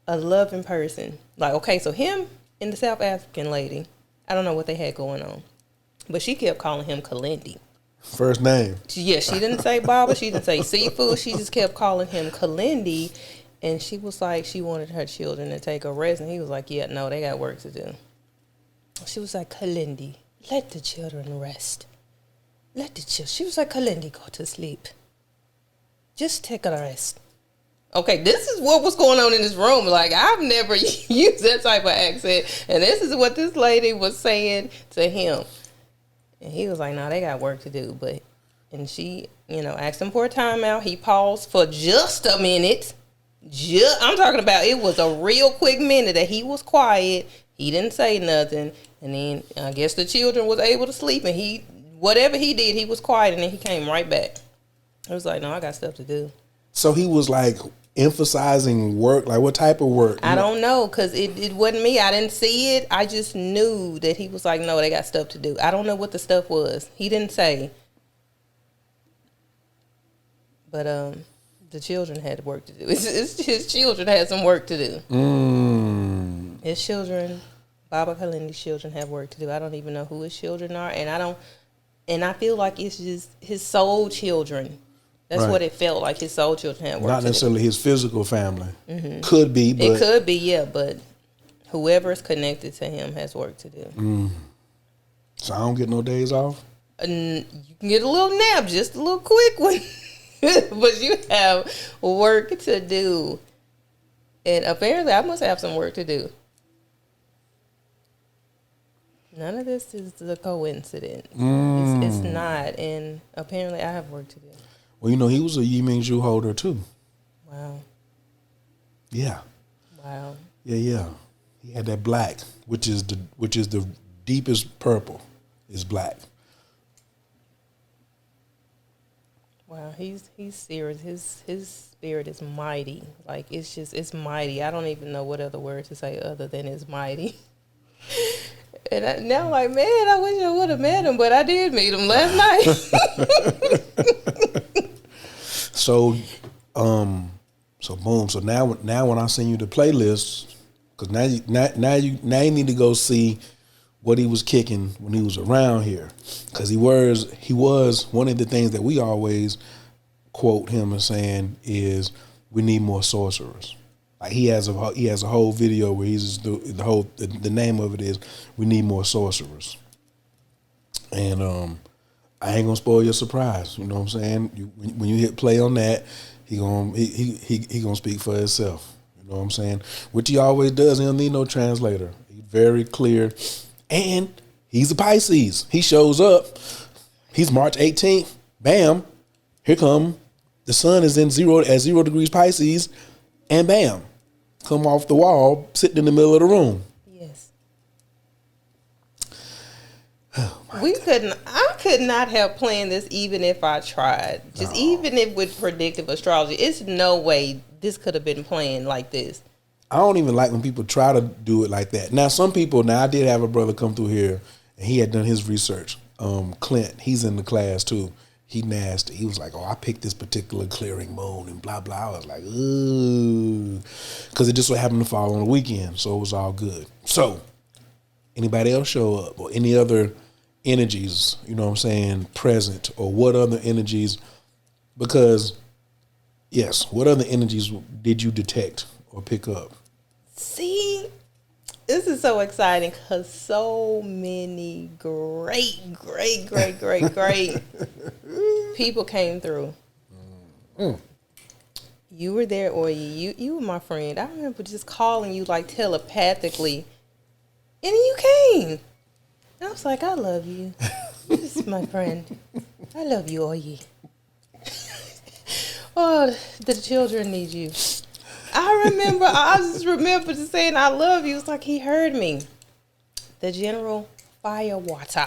a loving person. Like, okay, so him and the South African lady, I don't know what they had going on, but she kept calling him Kalindi. First name. She didn't say Baba. She didn't say seafood. She just kept calling him Kalindi. And she was like, she wanted her children to take a rest. And he was like, yeah, no, they got work to do. She was like, Kalindi, let the children rest. She was like, Kalindi, go to sleep. Just take a rest. Okay, this is what was going on in this room. Like, I've never used that type of accent. And this is what this lady was saying to him. And he was like, no, they got work to do. And she, asked him for a timeout. He paused for just a minute. I'm talking about, it was a real quick minute that he was quiet. He didn't say nothing. And then I guess the children was able to sleep. And whatever he did, he was quiet. And then he came right back. I was like, no, I got stuff to do. So he was like emphasizing work. Like what type of work? I don't know, because it wasn't me. I didn't see it. I just knew that he was like, no, they got stuff to do. I don't know what the stuff was. He didn't say. But the children had work to do. His children had some work to do. His children, Baba Kalindi's children, have work to do. I don't even know who his children are, and I feel like it's just his soul children. That's right. What it felt like. His soul children had work to do. Not necessarily his physical family. Mm-hmm. Could be, but it could be, yeah. But whoever is connected to him has work to do. So I don't get no days off? And you can get a little nap, just a little quick one. But you have work to do. And apparently I must have some work to do. None of this is a coincidence. It's not. And apparently I have work to do. Well, you know, he was a Yi Ming Zhu holder too. Wow. Yeah. Wow. Yeah. He had that black, which is the deepest purple, is black. Wow, he's serious. His spirit is mighty. Like it's mighty. I don't even know what other word to say other than it's mighty. And now I'm like, man, I wish I would have met him, but I did meet him last night. So boom. So now when I send you the playlist, because now you need to go see what he was kicking when he was around here, because he was one of the things that we always quote him as saying is we need more sorcerers. Like he has a whole video where he's the name of it is we need more sorcerers. And I ain't gonna spoil your surprise. You know what I'm saying? When you hit play on that, he gonna speak for himself. You know what I'm saying? Which he always does. He don't need no translator. He's very clear, and he's a Pisces. He shows up. He's March 18th. Bam, here come the sun is at 0 degrees Pisces, and bam, come off the wall, sitting in the middle of the room. Yes. Oh, I could not have planned this even if I tried. Even if with predictive astrology, it's no way this could have been planned like this. I don't even like when people try to do it like that. Now, some people, I did have a brother come through here, and he had done his research. Clint, he's in the class too. He nasty. He was like, oh, I picked this particular clearing moon and blah, blah. I was like, ooh. Because it just so happened to fall on the weekend, so it was all good. So, anybody else show up or any other energies, you know what I'm saying, present, or what other energies, because, yes, what other energies did you detect or pick up? See, this is so exciting because so many great people came through. You were there, or you were my friend. I remember just calling you like telepathically, and you came. I was like, I love you. This is my friend. I love you, Oye. Oh, the children need you. I just remember just saying I love you. It's like he heard me. The General Fire Water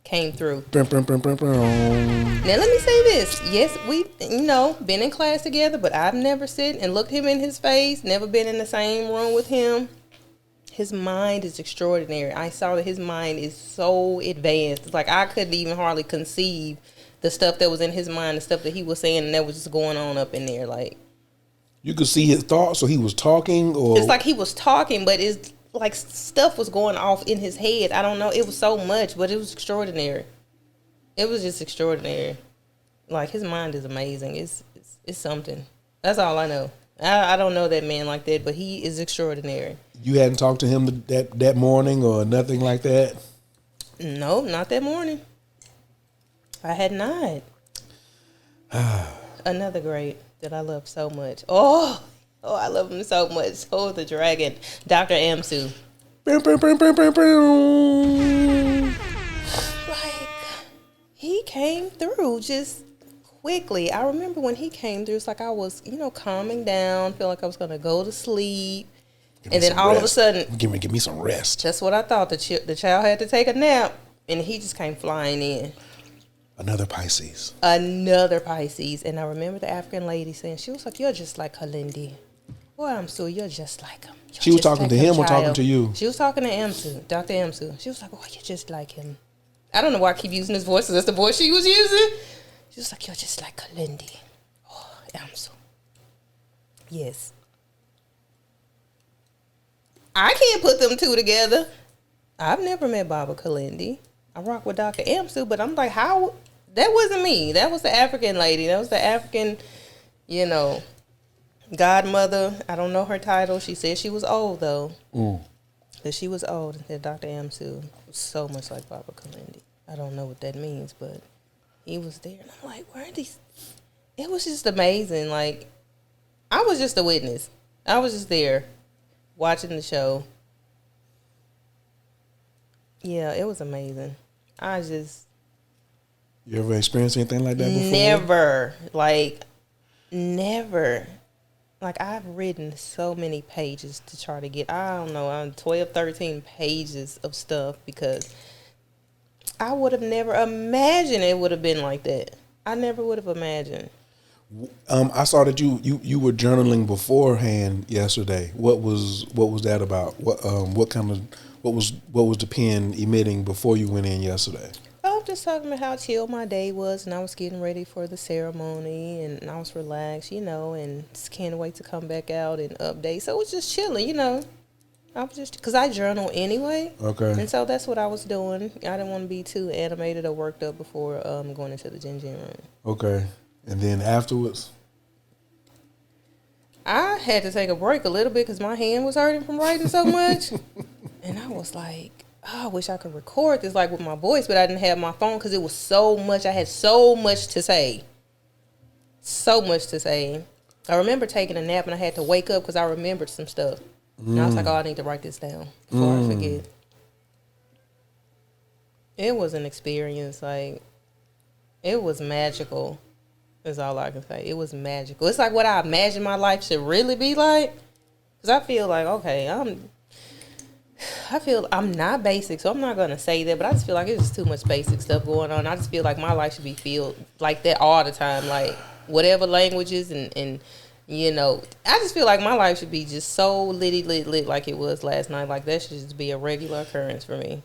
came through. Now let me say this. Yes, we been in class together, but I've never sit and looked him in his face, never been in the same room with him. His mind is extraordinary. I saw that his mind is so advanced. It's like I couldn't even hardly conceive the stuff that was in his mind, the stuff that he was saying, and that was just going on up in there. Like, you could see his thoughts, so he was talking, or it's like he was talking, but it's like stuff was going off in his head. I don't know. It was so much, but it was extraordinary. It was just extraordinary. Like, his mind is amazing. It's something. That's all I know. I don't know that man like that, but he is extraordinary. You hadn't talked to him that morning or nothing like that? No, not that morning. I had not. Another great that I love so much. Oh, I love him so much. Oh, the dragon, Dr. Amsu. Like, he came through just quickly. I remember when he came through, it's like I was, calming down, feel like I was going to go to sleep. And then all of a sudden, give me some rest. That's what I thought. The child had to take a nap, and he just came flying in. Another Pisces. And I remember the African lady saying, she was like, you're just like Kalindi. Boy, I'm so, you're just like him. She was talking to him or talking to you? She was talking to Amsu, Dr. Amsu. She was like, oh, you're just like him. I don't know why I keep using his voice, because that's the voice she was using. She was like, you're just like Kalindi. Oh, Amsu. Yes. I can't put them two together. I've never met Baba Kalindi. I rock with Dr. Amsu, but I'm like, how? That wasn't me. That was the African lady. That was the African, godmother. I don't know her title. She said she was old, though. That she was old, and said Dr. Amsu was so much like Baba Kalindi. I don't know what that means, but he was there. And I'm like, where are these? It was just amazing. Like, I was just a witness. I was just there watching the show. Yeah, it was amazing. You ever experienced anything like that before? Never. Like, I've written so many pages to try to get, I don't know, 12, 13 pages of stuff because I would have never imagined it would have been like that. I never would have imagined. I saw that you were journaling beforehand yesterday. What was that about? What was the pen emitting before you went in yesterday? I'm just talking about how chill my day was, and I was getting ready for the ceremony, and I was relaxed, and just can't wait to come back out and update. So it was just chilling, I was just, because I journal anyway. Okay. And so that's what I was doing. I didn't want to be too animated or worked up before going into the Jinjin Room. Okay. And then afterwards? I had to take a break a little bit because my hand was hurting from writing so much. And I was like, I wish I could record this like with my voice, but I didn't have my phone because it was so much. I had so much to say. So much to say. I remember taking a nap and I had to wake up because I remembered some stuff. And I was like, I need to write this down before I forget. It was an experience. Like, it was magical. Is all I can say. It was magical. It's like what I imagine my life should really be like. Because I feel like, okay, I'm not basic, so I'm not going to say that, but I just feel like it's just too much basic stuff going on. I just feel like my life should be filled like that all the time. Like, whatever languages and I just feel like my life should be just so lit like it was last night. Like, that should just be a regular occurrence for me.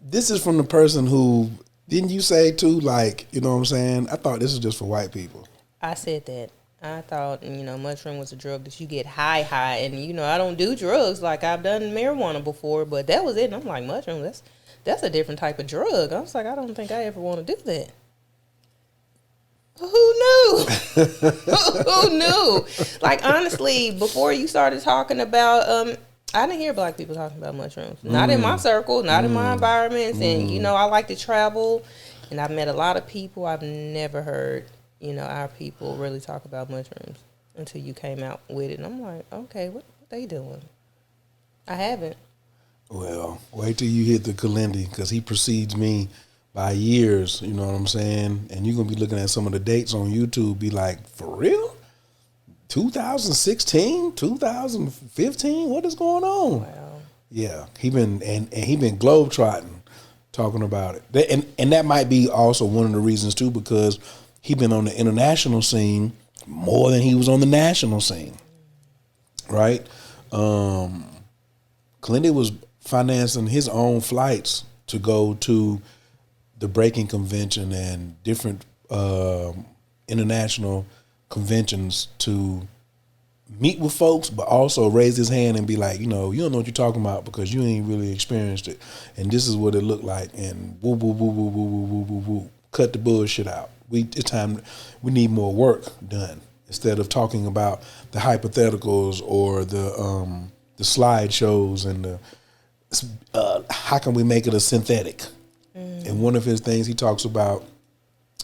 This is from the person who, didn't you say too, like, you know what I'm saying? I thought this was just for white people. I said that. I thought, mushroom was a drug that you get high. And, I don't do drugs. Like, I've done marijuana before, but that was it. And I'm like, mushroom, that's a different type of drug. I was like, I don't think I ever want to do that. Who knew? Who knew? Like, honestly, before you started talking about, I didn't hear black people talking about mushrooms. Not in my circle, not in my environments. And, I like to travel. And I've met a lot of people. I've never heard, our people really talk about mushrooms until you came out with it. And I'm like, okay, what they doing? I haven't. Well, wait till you hit the Kalindi, because he precedes me by years, you know what I'm saying? And you're going to be looking at some of the dates on YouTube, be like, for real? 2016, 2015, what is going on? Wow. Yeah, he been globetrotting, talking about it. And that might be also one of the reasons too, because he been on the international scene more than he was on the national scene, right? Kalindi was financing his own flights to go to the breaking convention and different international conventions to meet with folks, but also raise his hand and be like, you don't know what you're talking about because you ain't really experienced it. And this is what it looked like. And woo, woo, woo, woo, woo, woo, woo, woo, woo. Cut the bullshit out. It's time. We need more work done instead of talking about the hypotheticals or the slideshows and the how can we make it a synthetic? And one of his things he talks about,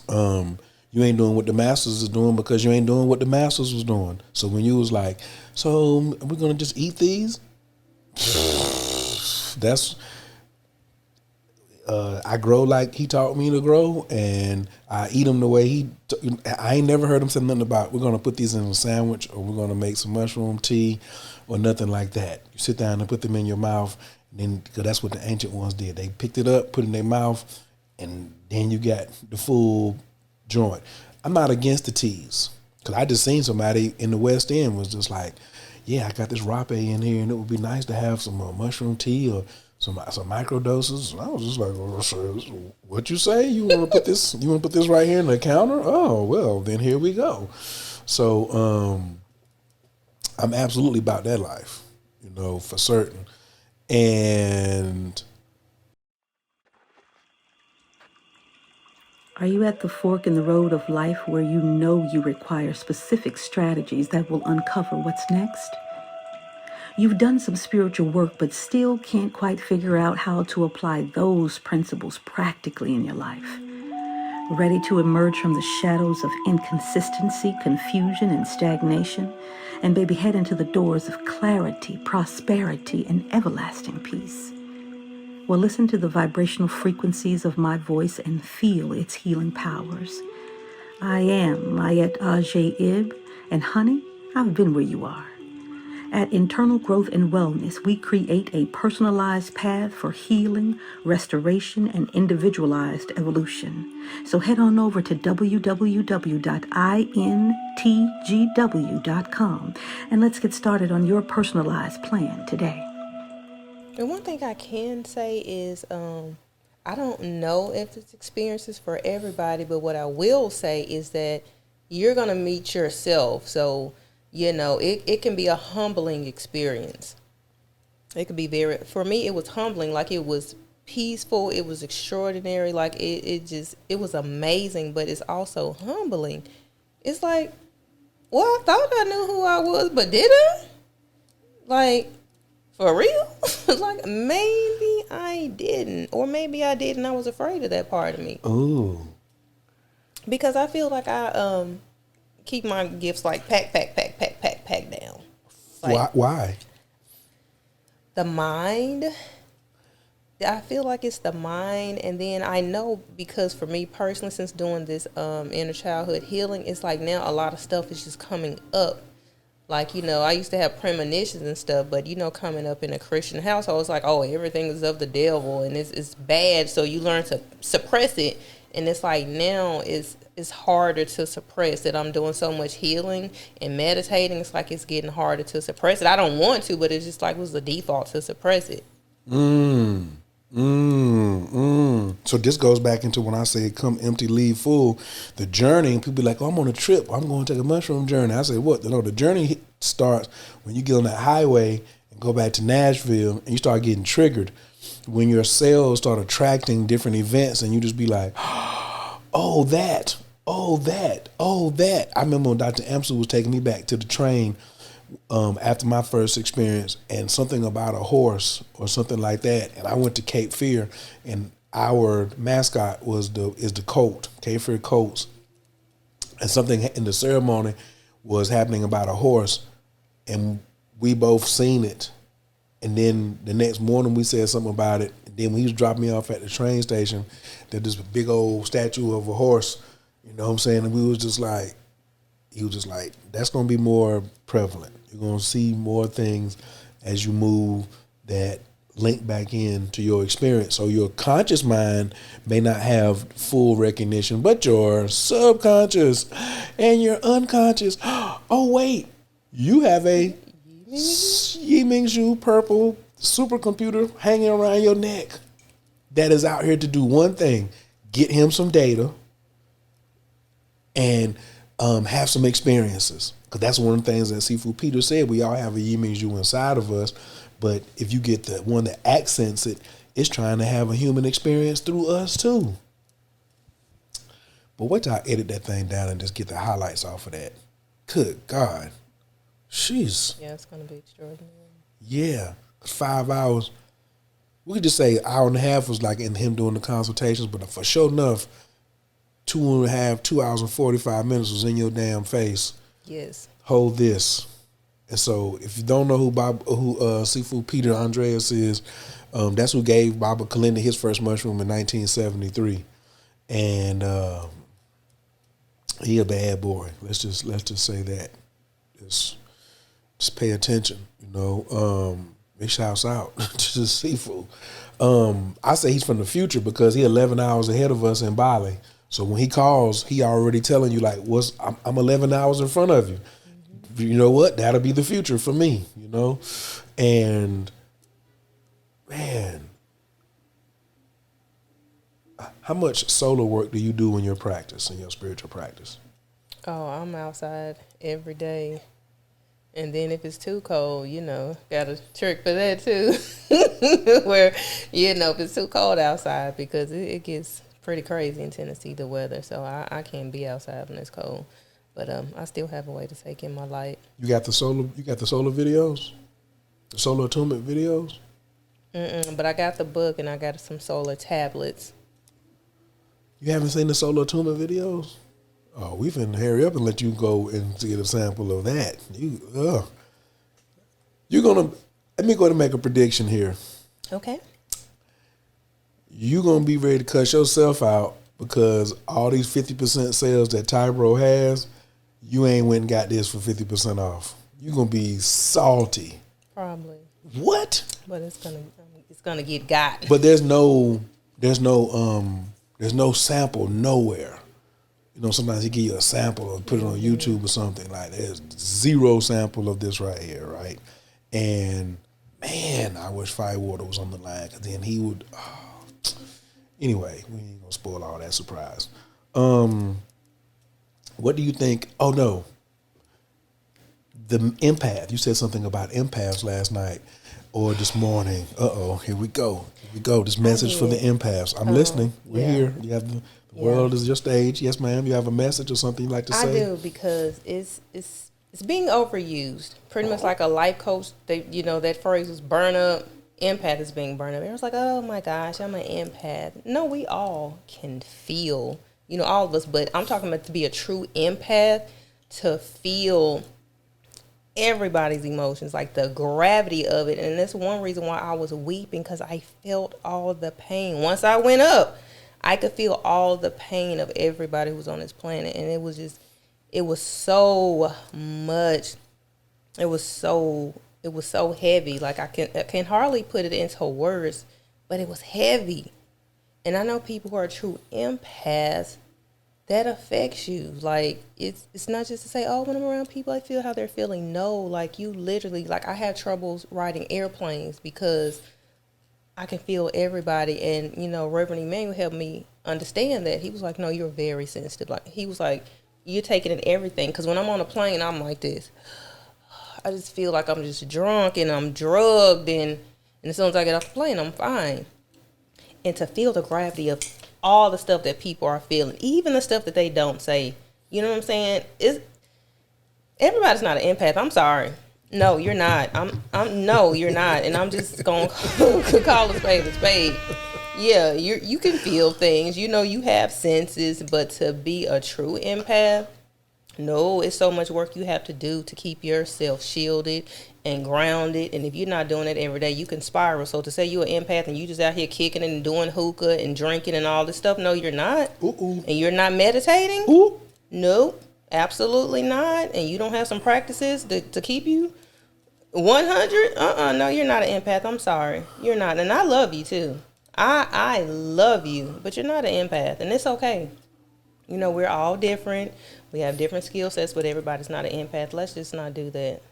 you ain't doing what the masters is doing because you ain't doing what the masters was doing. So when you was like, so we're going to just eat these? That's, I grow like he taught me to grow, and I eat them the way I ain't never heard him say nothing about, we're going to put these in a sandwich or we're going to make some mushroom tea or nothing like that. You sit down and put them in your mouth, and then, because that's what the ancient ones did. They picked it up, put it in their mouth, and then you got the full joint. I'm not against the teas, because I just seen somebody in the West End was just like, yeah, I got this rape in here, and it would be nice to have some mushroom tea or some micro doses. And I was just like, well, sir, what you say? You want to put this? You want to put this right here in the counter? Oh, well, then here we go. So I'm absolutely about that life, for certain. And are you at the fork in the road of life where you know you require specific strategies that will uncover what's next? You've done some spiritual work, but still can't quite figure out how to apply those principles practically in your life. Ready to emerge from the shadows of inconsistency, confusion, and stagnation, and baby, head into the doors of clarity, prosperity, and everlasting peace. Well, listen to the vibrational frequencies of my voice and feel its healing powers. I am Mayet Ajay-Ib, and honey, I've been where you are. At Internal Growth and Wellness, we create a personalized path for healing, restoration, and individualized evolution. So head on over to www.intgw.com and let's get started on your personalized plan today. And one thing I can say is, I don't know if this experience is for everybody, but what I will say is that you're going to meet yourself. So, it can be a humbling experience. It could be for me, it was humbling. Like, it was peaceful. It was extraordinary. Like, it was amazing, but it's also humbling. It's like, well, I thought I knew who I was, but did I? Like, for real? Like, maybe I didn't. Or maybe I did and I was afraid of that part of me. Ooh. Because I feel like I keep my gifts like pack down. Like, Why? the mind. I feel like it's the mind. And then I know, because for me personally, since doing this inner childhood healing, it's like now a lot of stuff is just coming up. Like, I used to have premonitions and stuff, but, coming up in a Christian household, it's like, oh, everything is of the devil and it's bad. So you learn to suppress it. And it's like now it's harder to suppress it. I'm doing so much healing and meditating. It's like it's getting harder to suppress it. I don't want to, but it's just like it was the default to suppress it. So this goes back into when I say come empty, leave full. The journey, people be like, oh, I'm on a trip. I'm going to take a mushroom journey. I say, what? No, the journey starts when you get on that highway and go back to Nashville and you start getting triggered. When your cells start attracting different events and you just be like, oh, that. I remember when Dr. Amsel was taking me back to the train after my first experience, and something about a horse or something like that. And I went to Cape Fear, and our mascot is the colt, Cape Fear Colts. And something in the ceremony was happening about a horse, and we both seen it. And then the next morning we said something about it. And then when he was dropping me off at the train station, there's this big old statue of a horse, you know what I'm saying? And he was just like, that's going to be more prevalent. You're going to see more things as you move that link back into your experience. So your conscious mind may not have full recognition, but your subconscious and your unconscious, oh wait, you have a Yi Ming Zhu purple supercomputer hanging around your neck that is out here to do one thing: get him some data and have some experiences. Because that's one of the things that Sifu Peter said. We all have a Yi Ming Zhu inside of us, but if you get the one that accents it, it's trying to have a human experience through us too. But wait till I edit that thing down and just get the highlights off of that. Good God. Jeez. Yeah, it's going to be extraordinary. Yeah. 5 hours. We could just say an hour and a half was like in him doing the consultations, but for sure enough, 2 hours and 45 minutes was in your damn face. Yes. Hold this. And so if you don't know who Sifu Peter Andreas is, that's who gave Baba Kalinda his first mushroom in 1973. And he a bad boy. Let's just say that. Just pay attention, you know. Big shouts out to Sifu. I say he's from the future because he 11 hours ahead of us in Bali. So when he calls, he already telling you like, I'm 11 hours in front of you. Mm-hmm. You know what? That'll be the future for me, you know? And man, how much solo work do you do in your practice, in your spiritual practice? Oh, I'm outside every day. And then if it's too cold, got a trick for that too. Where, if it's too cold outside, because it gets pretty crazy in Tennessee, the weather. So I can't be outside when it's cold. But I still have a way to take in my light. You got the solar videos? The solar attunement videos? But I got the book and I got some solar tablets. You haven't seen the solar attunement videos? Oh, we finna hurry up and let you go and get a sample of that. You're gonna, let me go ahead and make a prediction here. Okay. You're gonna be ready to cuss yourself out because all these 50% sales that Tyro has, you ain't went and got this for 50% off. You're gonna be salty. Probably. What? But it's gonna get got. But there's no sample nowhere. You know, sometimes he give you a sample or put it on YouTube or something. Like, there's zero sample of this right here, right? And man, I wish Firewater was on the line, because then he would. Anyway, we ain't gonna spoil all that surprise. What do you think? Oh no, the empath. You said something about empaths last night or this morning. Here we go. This message for the empaths. I'm listening. We're here. You have the world is your stage. Yes, ma'am. You have a message or something you'd like to say? I do, because it's being overused. Pretty much like a life coach. That phrase was burn up. Empath is being burned up. Everyone's like, oh my gosh, I'm an empath. No, we all can feel. All of us. But I'm talking about to be a true empath, to feel everybody's emotions, like the gravity of it. And that's one reason why I was weeping, because I felt all the pain. Once I went up, I could feel all the pain of everybody who was on this planet. And it was so much. It was so heavy. Like I can hardly put it into words, but it was heavy. And I know people who are true empaths, that affects you. Like, it's not just to say, oh, when I'm around people, I feel how they're feeling. No, like, you literally, like, I have troubles riding airplanes because I can feel everybody. And, Reverend Emmanuel helped me understand that. He was like, no, you're very sensitive. Like, he was like, you're taking in everything. Because when I'm on a plane, I'm like this. I just feel like I'm just drunk and I'm drugged. And as soon as I get off the plane, I'm fine. And to feel the gravity of all the stuff that people are feeling, even the stuff that they don't say, you know what I'm saying? Everybody's not an empath. I'm sorry. No, you're not. No, you're not. And I'm just gonna call a spade a spade. Yeah, you can feel things. You have senses, but to be a true empath, no, it's so much work you have to do to keep yourself shielded and grounded. And if you're not doing it every day, you can spiral. So to say you're an empath and you just out here kicking and doing hookah and drinking and all this stuff, no, you're not. And you're not meditating? Nope, absolutely not. And you don't have some practices to keep you 100? No, you're not an empath. I'm sorry. You're not. And I love you too. I love you, but you're not an empath. And it's okay. We're all different. We have different skill sets, but everybody's not an empath. Let's just not do that.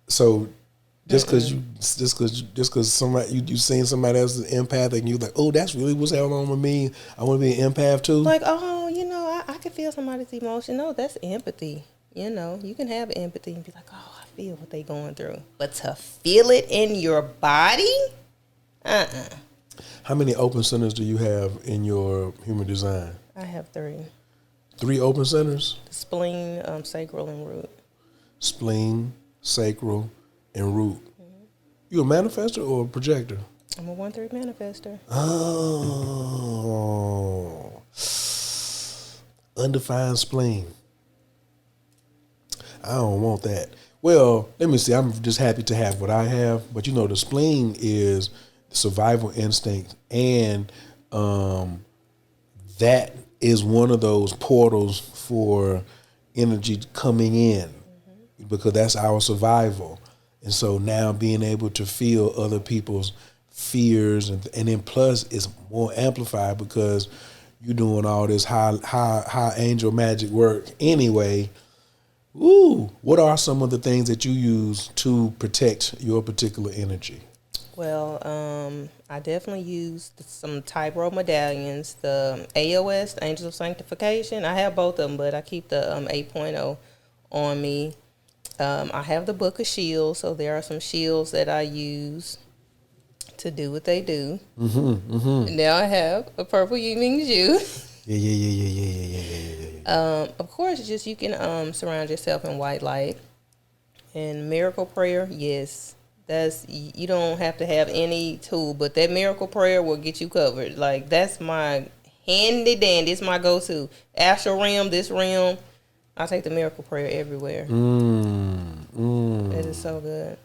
So just because somebody you seen somebody else is an empath and you like, oh, that's really what's going on with me. I want to be an empath too. Like, oh, I can feel somebody's emotion. No, that's empathy. You can have empathy and be like, oh, I feel what they going through. But to feel it in your body, How many open centers do you have in your human design? I have 3. 3 open centers? Spleen, sacral, and root. Spleen, sacral, and root. Mm-hmm. You a manifestor or a projector? I'm a 1-3 manifestor. Oh. Undefined spleen. I don't want that. Well, let me see. I'm just happy to have what I have. But the spleen is the survival instinct, and that is one of those portals for energy coming in, because that's our survival. And so now being able to feel other people's fears, and then plus it's more amplified because you're doing all this high angel magic work anyway. Ooh, what are some of the things that you use to protect your particular energy? Well, I definitely use some Tyro medallions, the AOS, the Angels of Sanctification. I have both of them, but I keep the 8.0 on me. I have the Book of Shields, so there are some shields that I use to do what they do. And now I have a purple Yi Ming Zhu. Yeah. Of course, just you can surround yourself in white light. And miracle prayer, yes. you don't have to have any tool, but that miracle prayer will get you covered. Like, that's my handy dandy. It's my go-to. Astral realm, this realm, I take the miracle prayer everywhere. It is so good.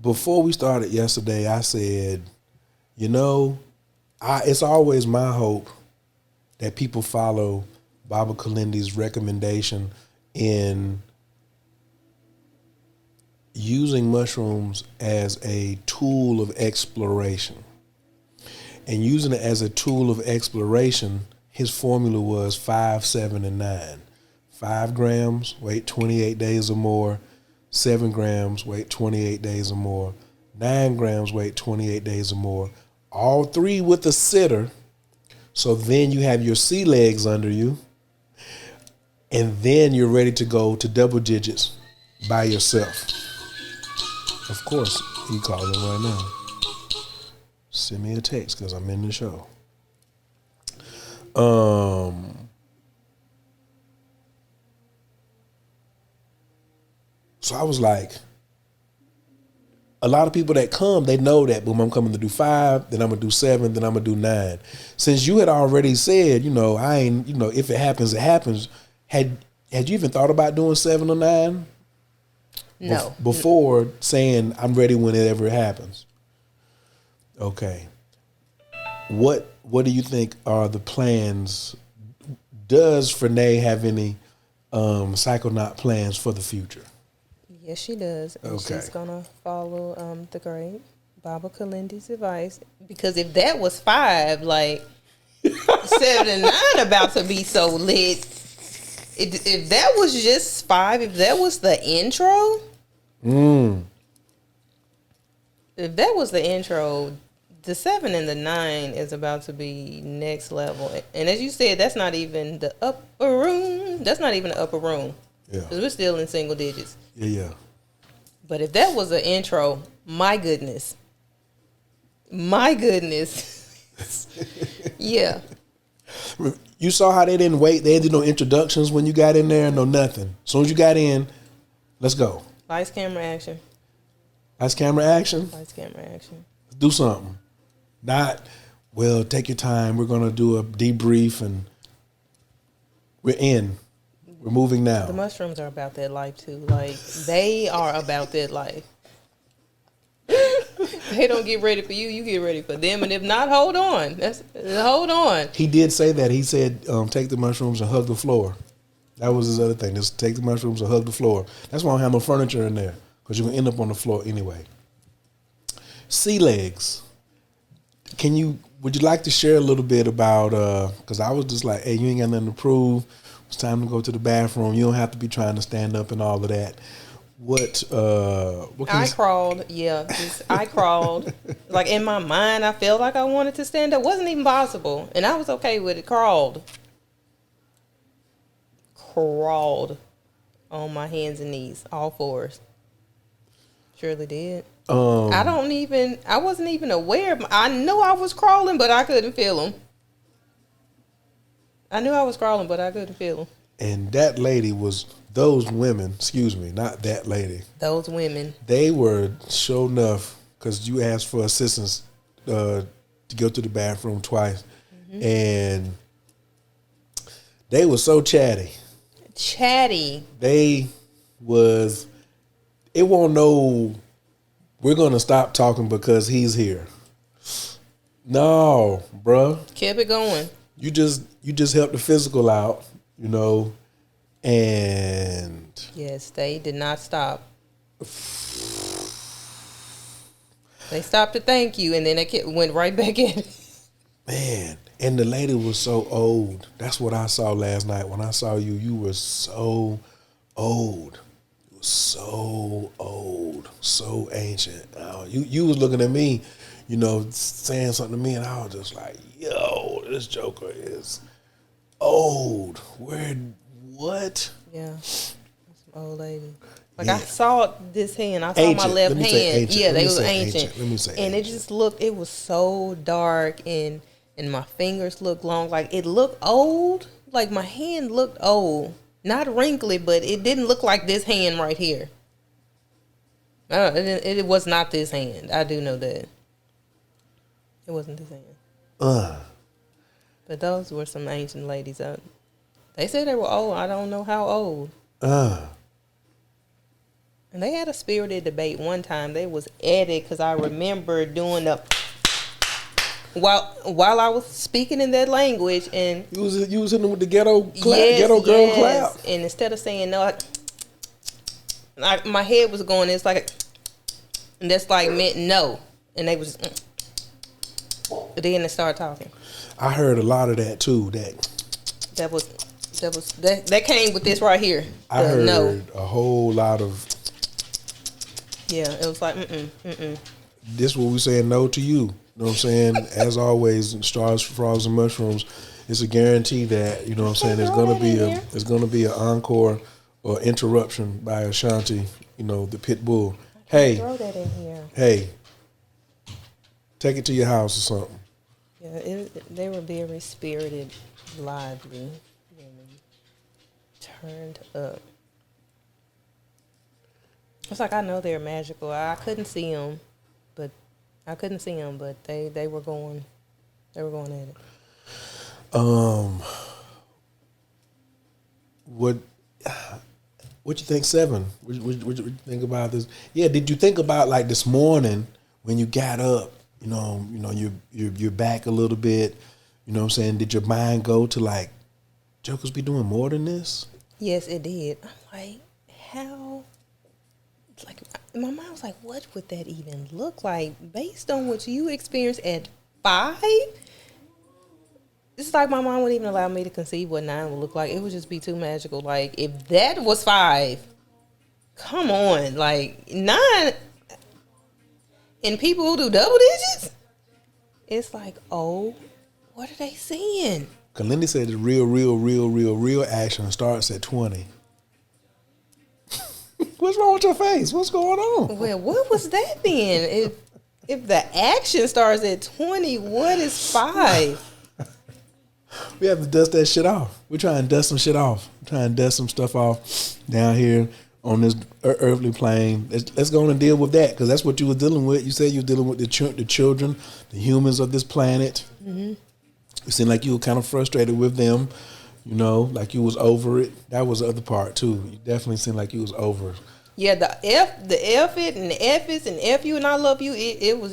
Before we started yesterday, I said, it's always my hope that people follow Baba Kalindi's recommendation in using mushrooms as a tool of exploration. And using it as a tool of exploration, his formula was 5, 7, and 9. 5 grams, wait 28 days or more. 7 grams, wait 28 days or more. 9 grams, wait 28 days or more. All 3 with a sitter. So then you have your sea legs under you. And then you're ready to go to double digits by yourself. Of course, he calling right now. Send me a text because I'm in the show. So I was like, a lot of people that come, they know that, boom, I'm coming to do 5, then I'm going to do 7, then I'm going to do 9. Since you had already said, if it happens, it happens. Had you even thought about doing 7 or 9? No. Before saying, I'm ready whenever it happens. Okay. What do you think are the plans? Does FRANAE have any Psychonaut plans for the future? Yes, she does. And she's going to follow the great Baba Kalindi's advice. Because if that was 5, like 7 and 9 about to be so lit. If that was just 5, if that was the intro. If that was the intro, the 7 and the 9 is about to be next level. And as you said, that's not even the upper room. That's not even the upper room. Yeah. Because we're still in single digits. Yeah. But if that was an intro, my goodness. My goodness. Yeah. You saw how they didn't wait. They didn't do no introductions when you got in there, no nothing. As soon as you got in, let's go. Lights, camera, action. Lights, camera, action. Lights, camera, action. Do something. Not, well, take your time. We're going to do a debrief and we're in. We're moving now. The mushrooms are about that life too. Like, they are about that life. They don't get ready for you, you get ready for them. And if not, hold on. Hold on. He did say that. He said, take the mushrooms and hug the floor. That was his other thing. Just take the mushrooms and hug the floor. That's why I don't have no furniture in there, because you're going to end up on the floor anyway. Sea legs. Would you like to share a little bit about, because I was just like, hey, you ain't got nothing to prove. It's time to go to the bathroom. You don't have to be trying to stand up and all of that. What I crawled. Yeah, I crawled. Like, in my mind, I felt like I wanted to stand up. Wasn't even possible. And I was okay with it. Crawled on my hands and knees, all 4s. Surely did. I wasn't even aware of I knew I was crawling, but I couldn't feel them. I knew I was crawling, but I couldn't feel them. And that lady those women, excuse me, not that lady. Those women. They were sure enough, because you asked for assistance to go to the bathroom twice. Mm-hmm. And they were so chatty. It won't know we're going to stop talking because he's here. No, bruh. Kept it going. You just helped the physical out, and yes, they did not stop. They stopped to thank you, and then they went right back in. Man, and the lady was so old. That's what I saw last night. When I saw you, you were so old. You were so old, so ancient. You was looking at me, saying something to me, and I was just like, yo, this joker is old. What? Yeah. That's an old lady. Like, yeah. I saw this hand. I saw ancient. my left hand. Yeah, they was ancient. Let me say and ancient. It was so dark, and my fingers looked long. Like, it looked old. like my hand looked old. Not wrinkly, but it didn't look like this hand right here. It was not this hand. I do know that. It wasn't this hand. But those were some ancient ladies. They said they were old. I don't know how old. And they had a spirited debate one time. They was at it because I remember doing the... While I was speaking in that language, and you was hitting them with the ghetto girl clap. And instead of saying no, my head was going. It's like, and that's like meant no, and they was. But then they started talking. I heard a lot of that too. That came with this right here. I heard a whole lot of. Yeah, it was like This is what we saying no to you. You know what I'm saying? As always, stars, frogs, and mushrooms. It's a guarantee that, you know what I'm saying, there's gonna be an encore or interruption by Ashanti, you know, the pit bull. Hey, throw that in here. Hey, take it to your house or something. Yeah, they were very spirited, lively women, turned up. It's like I know they're magical. I couldn't see them, but they were going at it. What you think, Seven? What you think about this? Yeah, did you think about like this morning when you got up? You know, you're back a little bit. You know what I'm saying? Did your mind go to like, jokers be doing more than this? Yes, it did. I'm like, how? Like, my mind was like, what would that even look like based on what you experienced at 5? It's like my mom wouldn't even allow me to conceive what 9 would look like. It would just be too magical. Like, if that was 5, come on. Like, 9, and people who do double digits, it's like, oh, what are they seeing? Because Lindy said the real action starts at 20. What's wrong with your face? What's going on? Well, what was that then? If the action starts at 20, what is 5? We have to dust that shit off. We're trying to dust some shit off. We're trying to dust some stuff off down here on this earthly plane. Let's go on and deal with that, because that's what you were dealing with. You said you were dealing with the children, the humans of this planet. Mm-hmm. It seemed like you were kind of frustrated with them. You know, like you was over it. That was the other part too. You definitely seemed like you was over it. Yeah, the F it and the F is and F you and I love you. It was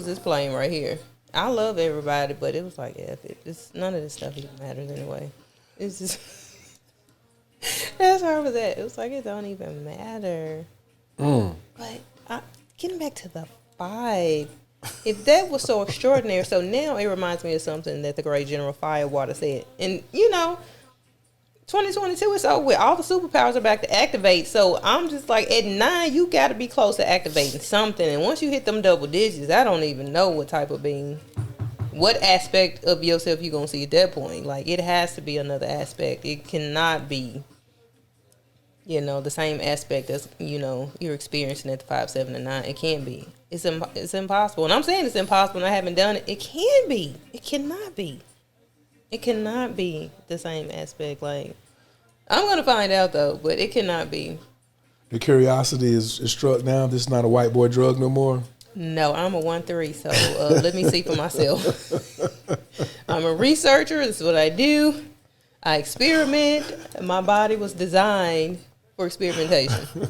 this plane right here. I love everybody, but it was like F it. None of this stuff even matters anyway. It's just that's where I was at. It was like it don't even matter. But getting back to the 5, if that was so extraordinary, so now it reminds me of something that the great General Firewater said, and you know. 2022 is over with. All the superpowers are back to activate. So I'm just like, at 9, you got to be close to activating something. And once you hit them double digits, I don't even know what type of being, what aspect of yourself you're going to see at that point. Like, it has to be another aspect. It cannot be, the same aspect as, you're experiencing at the 5, 7, and 9. It can't be. It's impossible. And I'm saying it's impossible and I haven't done it. It can be. It cannot be. It cannot be the same aspect. Like, I'm going to find out, though, but it cannot be. The curiosity is struck now. This is not a white boy drug no more? No, I'm a 1-3, so let me see for myself. I'm a researcher. This is what I do. I experiment. My body was designed for experimentation.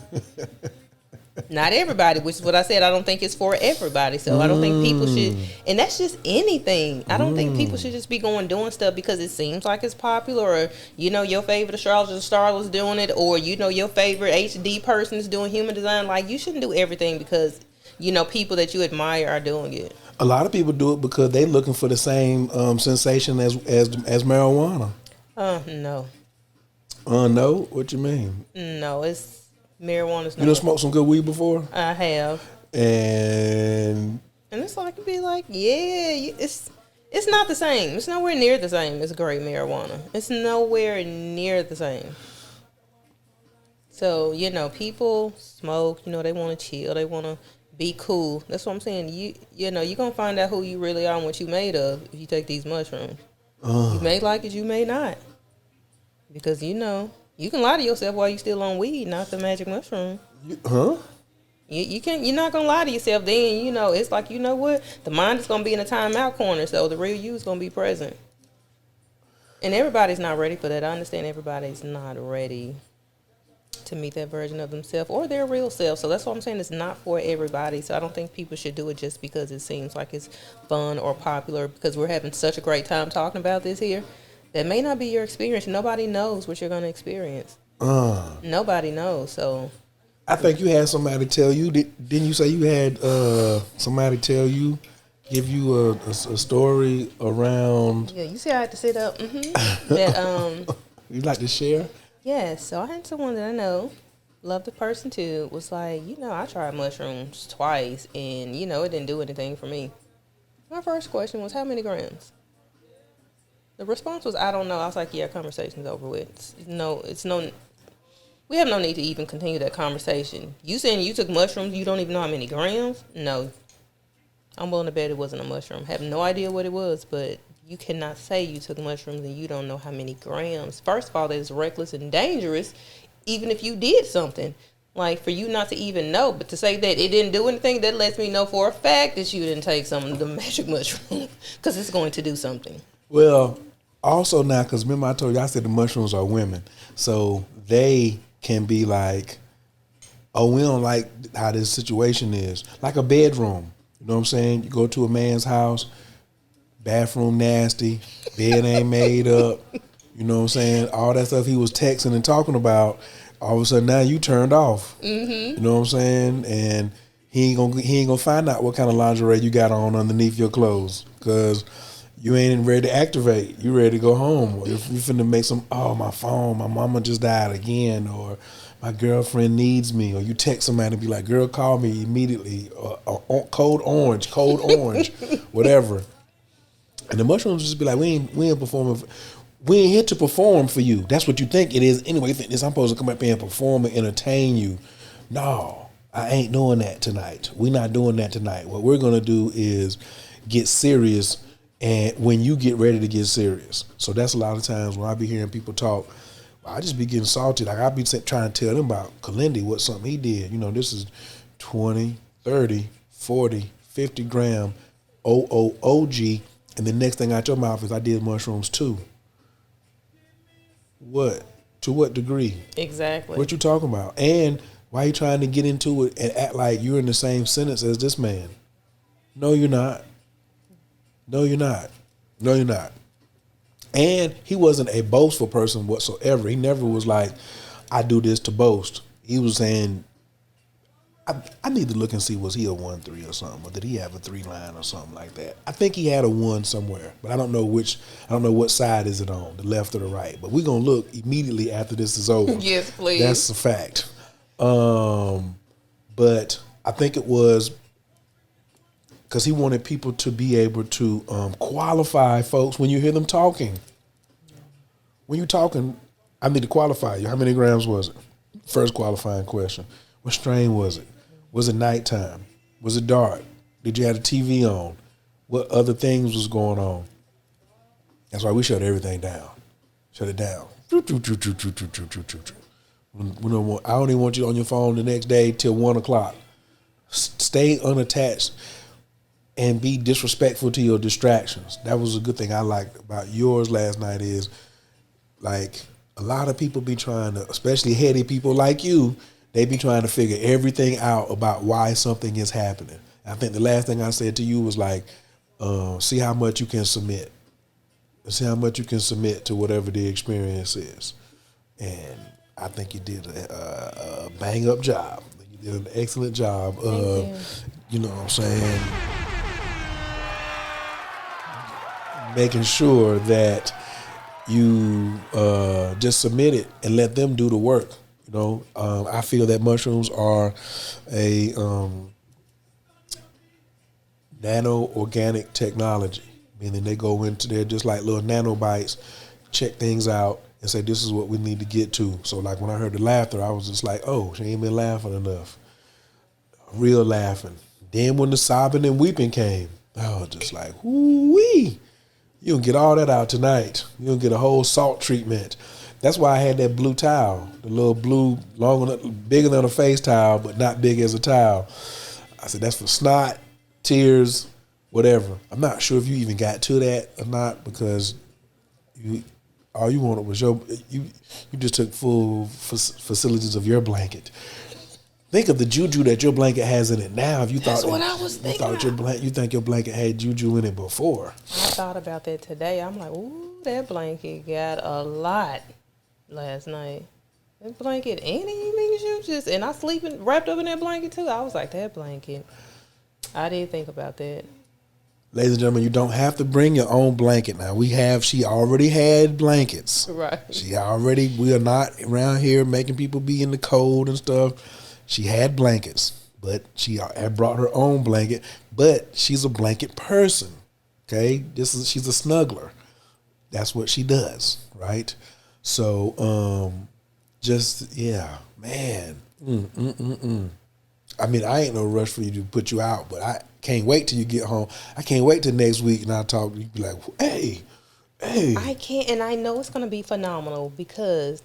Not everybody, which is what I said. I don't think it's for everybody. So I don't think people should, and that's just anything. I don't think people should just be doing stuff because it seems like it's popular, or your favorite astrologer star was doing it, or your favorite HD person is doing human design. Like, you shouldn't do everything because people that you admire are doing it. A lot of people do it because they're looking for the same sensation as marijuana. No. No? What you mean? No, it's. Marijuana's not. You done smoked some good weed before? I have. And it's like, it'd be like, it's not the same. It's nowhere near the same as great marijuana. It's nowhere near the same. So, people smoke, they want to chill, they want to be cool. That's what I'm saying. You're going to find out who you really are and what you made of if you take these mushrooms. You may like it, you may not. Because, you know, you can lie to yourself while you still on weed, not the magic mushroom. Huh? You can't. You're not gonna lie to yourself. Then you know it's like, you know what, the mind is gonna be in a timeout corner, so the real you is gonna be present. And everybody's not ready for that. I understand everybody's not ready to meet that version of themselves or their real self. So that's what I'm saying. It's not for everybody. So I don't think people should do it just because it seems like it's fun or popular. Because we're having such a great time talking about this here, that may not be your experience. Nobody knows what you're gonna experience. Nobody knows. So. I think you had somebody tell you. Didn't you say you had somebody tell you, give you a story around? Yeah, you see, I had to sit up. That You'd like to share? yeah. So I had someone that I know, loved the person too. Was like, you know, I tried mushrooms twice, and you know, it didn't do anything for me. My first question was, how many grams? The response was, I don't know. I was like, yeah, conversation's over with. It's no. We have no need to even continue that conversation. You saying you took mushrooms, you don't even know how many grams? No. I'm willing to bet it wasn't a mushroom. Have no idea what it was, but you cannot say you took mushrooms and you don't know how many grams. First of all, that is reckless and dangerous, even if you did something. Like, for you not to even know, but to say that it didn't do anything, that lets me know for a fact that you didn't take some of the magic mushroom, because it's going to do something. Well, also now, because remember I told you, I said the mushrooms are women. So they can be like, oh, we don't like how this situation is. Like a bedroom. You know what I'm saying? You go to a man's house, bathroom nasty, bed ain't made up. You know what I'm saying? All that stuff he was texting and talking about, all of a sudden now you turned off. You know what I'm saying? And he ain't gonna find out what kind of lingerie you got on underneath your clothes, because you ain't ready to activate. You ready to go home. Or if you finna make some, oh, my phone, my mama just died again, or my girlfriend needs me, or you text somebody and be like, girl, call me immediately, or code orange, whatever. And the mushrooms just be like, we ain't performing, we ain't here to perform for you. That's what you think it is anyway. You think this, I'm supposed to come up here and perform and entertain you. No, I ain't doing that tonight. We're not doing that tonight. What we're gonna do is get serious, and when you get ready to get serious. So that's a lot of times when I be hearing people talk, I just be getting salty. Like I be trying to tell them about Kalindi, what something he did. You know, this is 20, 30, 40, 50 gram OOOG. And the next thing out your mouth is I did mushrooms too. What? To what degree? Exactly. What you talking about? And why you trying to get into it and act like you're in the same sentence as this man? No, you're not. No, you're not. No, you're not. And he wasn't a boastful person whatsoever. He never was like, I do this to boast. He was saying, I need to look and see, was he a 1-3 or something? Or did he have a 3 line or something like that? I think he had a 1 somewhere, but I don't know what side is it on, the left or the right. But we're going to look immediately after this is over. Yes, please. That's a fact. But I think it was because he wanted people to be able to qualify folks when you hear them talking. When you're talking, I need to qualify you. How many grams was it? First qualifying question. What strain was it? Was it nighttime? Was it dark? Did you have the TV on? What other things was going on? That's why we shut everything down. Shut it down. I don't even want you on your phone the next day till 1 o'clock. Stay unattached and be disrespectful to your distractions. That was a good thing I liked about yours last night is, like, a lot of people be trying to, especially heady people like you, they be trying to figure everything out about why something is happening. I think the last thing I said to you was like, see how much you can submit. See how much you can submit to whatever the experience is. And I think you did a bang-up job. You did an excellent job of, you know what I'm saying, making sure that you just submit it and let them do the work. You know, I feel that mushrooms are a nano-organic technology, meaning they go into there just like little nanobites, check things out, and say, this is what we need to get to. So, like, when I heard the laughter, I was just like, oh, she ain't been laughing enough. Real laughing. Then when the sobbing and weeping came, I was just like, whoo-wee. You don't get all that out tonight. You don't get a whole salt treatment. That's why I had that blue towel, the little blue, long enough, bigger than a face towel, but not big as a towel. I said, that's for snot, tears, whatever. I'm not sure if you even got to that or not, because all you wanted was you just took full facilities of your blanket. Think of the juju that your blanket has in it now. If you That's thought what I was thinking. You think your blanket had juju in it before. I thought about that today. I'm like, ooh, that blanket got a lot last night. That blanket and Yi Ming Zhu just, and I sleeping wrapped up in that blanket too. I was like, that blanket. I didn't think about that. Ladies and gentlemen, you don't have to bring your own blanket now. She already had blankets. Right. We are not around here making people be in the cold and stuff. She had blankets, but she had brought her own blanket, but she's a blanket person. Okay? She's a snuggler. That's what she does, right? So, man. I mean, I ain't no rush for you to put you out, but I can't wait till you get home. I can't wait till next week and I'll talk to you, be like, hey. I can't, and I know it's going to be phenomenal because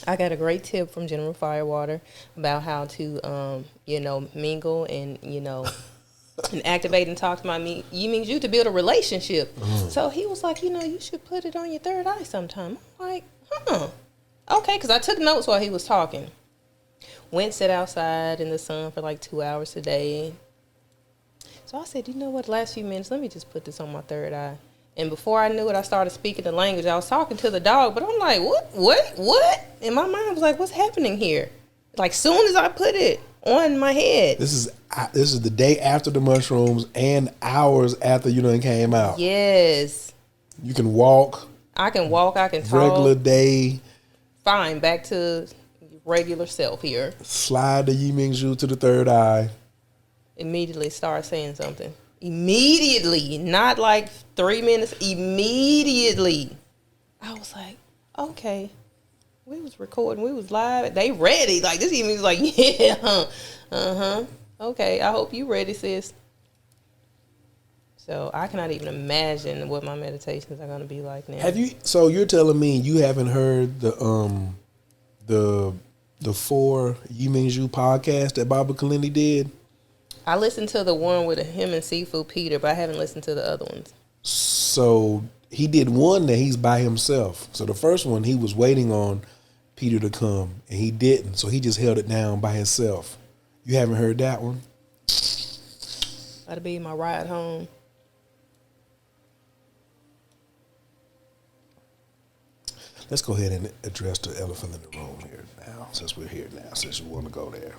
I got a great tip from General Firewater about how to, mingle and, and activate and talk to my Yi Ming Zhu to build a relationship. So he was like, you should put it on your third eye sometime. I'm like, okay, because I took notes while he was talking. Went sit outside in the sun for like 2 hours today. So I said, you know what, last few minutes, let me just put this on my third eye. And before I knew it, I started speaking the language. I was talking to the dog, but I'm like, what? And my mind was like, what's happening here? Like, soon as I put it on my head. This is the day after the mushrooms and hours after came out. Yes. You can walk. I can walk. I can talk. Regular day. Fine. Back to regular self here. Slide the Yi Ming Zhu to the third eye. Immediately start saying something. Immediately. Not like 3 minutes. Immediately. I was like, okay. We was recording. We was live. They ready. Like, this even was like, yeah. Okay. I hope you ready, sis. So I cannot even imagine what my meditations are going to be like now. So you're telling me you haven't heard the 4 Yi Ming Zhu podcast that Baba Kalindi did? I listened to the one with him and Seafood Peter, but I haven't listened to the other ones. So he did one that he's by himself. So the first one, he was waiting on Peter to come, and he didn't. So he just held it down by himself. You haven't heard that one? That'll be my ride home. Let's go ahead and address the elephant in the room here now, since we're here now, since you want to go there.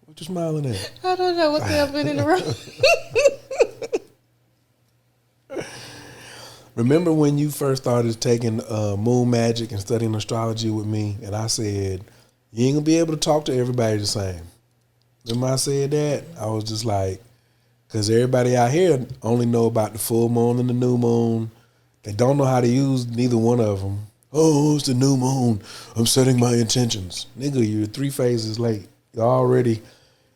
What you smiling at? I don't know. What's the elephant in the room? Remember when you first started taking moon magic and studying astrology with me, and I said, you ain't going to be able to talk to everybody the same. Remember I said that? I was just like, because everybody out here only know about the full moon and the new moon. They don't know how to use neither one of them. Oh, it's the new moon. I'm setting my intentions. Nigga, you're 3 phases late. You're already,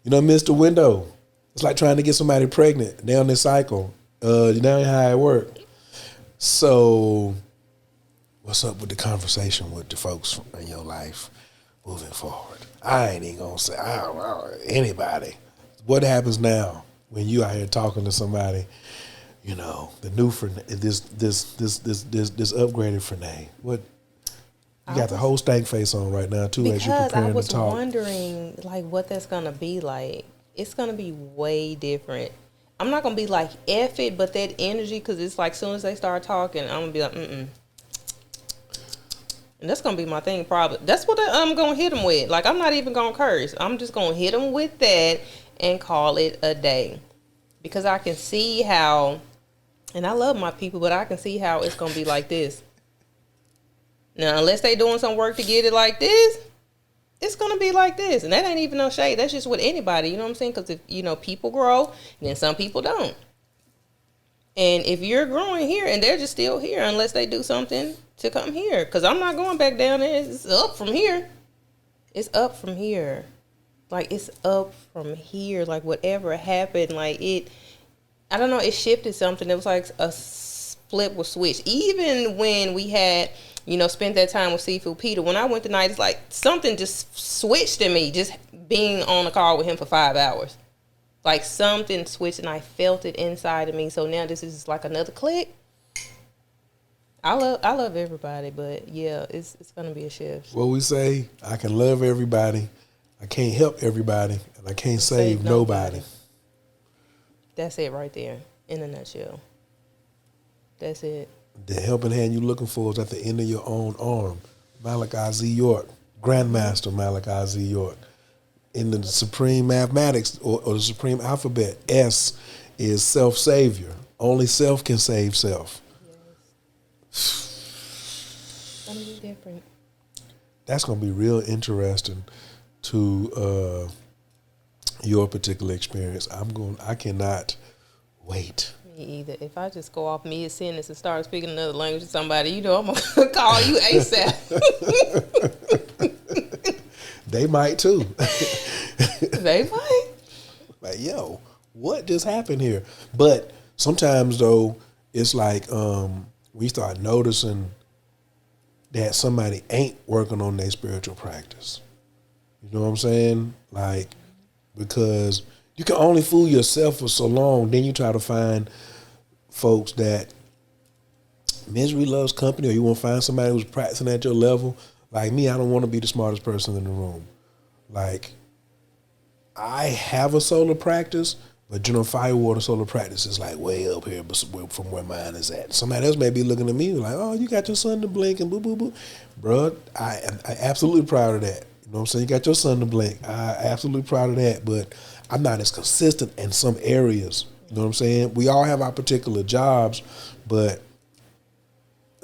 missed the window. It's like trying to get somebody pregnant. They're on this cycle. You know how it works. So, what's up with the conversation with the folks in your life moving forward? I ain't even gonna say anybody. What happens now when you out here talking to somebody? The new this upgraded FRANAE. What you got the whole stank face on right now too as you're preparing to talk. I was wondering like what that's gonna be like. It's gonna be way different. I'm not gonna be like F it, but that energy, because it's like soon as they start talking, I'm gonna be like And that's gonna be my thing probably. That's what I'm gonna hit them with. Like, I'm not even gonna curse. I'm just gonna hit them with that and call it a day, because I can see how. And I love my people, but I can see how it's going to be like this. Now, unless they doing some work to get it like this, it's going to be like this. And that ain't even no shade. That's just with anybody. You know what I'm saying? Because if, people grow, and then some people don't. And if you're growing here and they're just still here, unless they do something to come here. Because I'm not going back down there. It's up from here. It's up from here. Like, it's up from here. Like, whatever happened, like, I don't know, it shifted something. It was like a flip was switched. Even when we had, spent that time with Seafood Peter, when I went tonight, it's like something just switched in me, just being on the call with him for 5 hours. Like something switched and I felt it inside of me. So now this is like another click. I love everybody, but yeah, it's gonna be a shift. What we say, I can love everybody, I can't help everybody, and I can't save nobody. That's it right there, in a nutshell. That's it. The helping hand you're looking for is at the end of your own arm. Malachi Z. York, Grandmaster Malachi Z. York. In the supreme mathematics or the supreme alphabet, S is self-savior. Only self can save self. Yes. It's going to be different. That's going to be real interesting to your particular experience. I cannot wait. Me either. If I just go off mid-sentence and start speaking another language to somebody, I'm going to call you ASAP. They might too. They might. Like, yo, what just happened here? But sometimes though, it's like we start noticing that somebody ain't working on their spiritual practice. You know what I'm saying? Like, because you can only fool yourself for so long. Then you try to find folks that misery loves company, or you want to find somebody who's practicing at your level. Like me, I don't want to be the smartest person in the room. Like, I have a solar practice, but firewater solar practice is like way up here from where mine is at. Somebody else may be looking at me like, oh, you got your sun to blink and boo, boo, boo. Bruh, I am absolutely proud of that. You know what I'm saying? You got your sun to blink. I absolutely proud of that, but I'm not as consistent in some areas. You know what I'm saying? We all have our particular jobs, but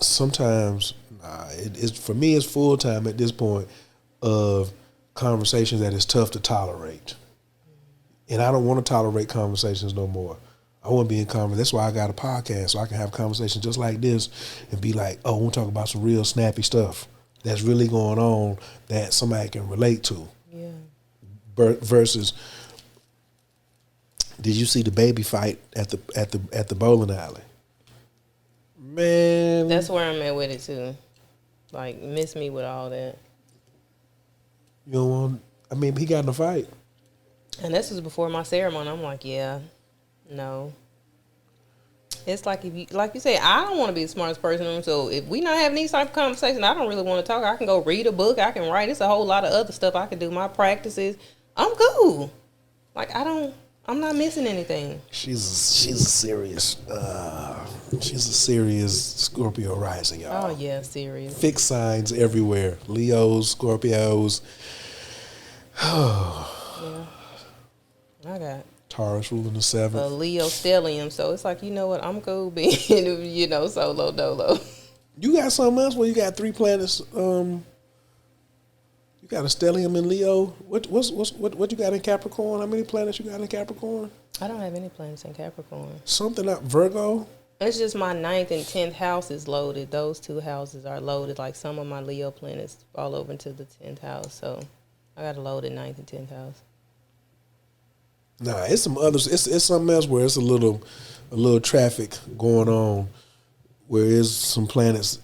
sometimes, it's for me, it's full time at this point of conversations that is tough to tolerate. And I don't want to tolerate conversations no more. I want to be in conversation. That's why I got a podcast, so I can have conversations just like this and be like, oh, we'll talk about some real snappy stuff that's really going on that somebody can relate to. Yeah. Versus, did you see the baby fight at the bowling alley? Man, that's where I'm at with it too. Like, miss me with all that. You don't want. I mean, he got in a fight. And this was before my ceremony. I'm like, yeah, no. It's like, if you, like you say, I don't want to be the smartest person in the room. So if we not having these type of conversations, I don't really want to talk. I can go read a book. I can write. It's a whole lot of other stuff I can do. My practices. I'm cool. Like, I'm not missing anything. She's a serious Scorpio rising, y'all. Oh yeah, serious. Fixed signs everywhere. Leos, Scorpios. Yeah. I got Taurus ruling the 7th. a Leo stellium, so it's like, you know what, I'm cool being, solo dolo. You got something else where you got 3 planets. You got a stellium in Leo. What you got in Capricorn? How many planets you got in Capricorn? I don't have any planets in Capricorn. Something up Virgo. It's just my 9th and 10th house is loaded. Those 2 houses are loaded. Like, some of my Leo planets fall over into the 10th house, so I got a loaded 9th and 10th house. Nah, it's some others. It's something else where it's a little traffic going on, where it's some planets.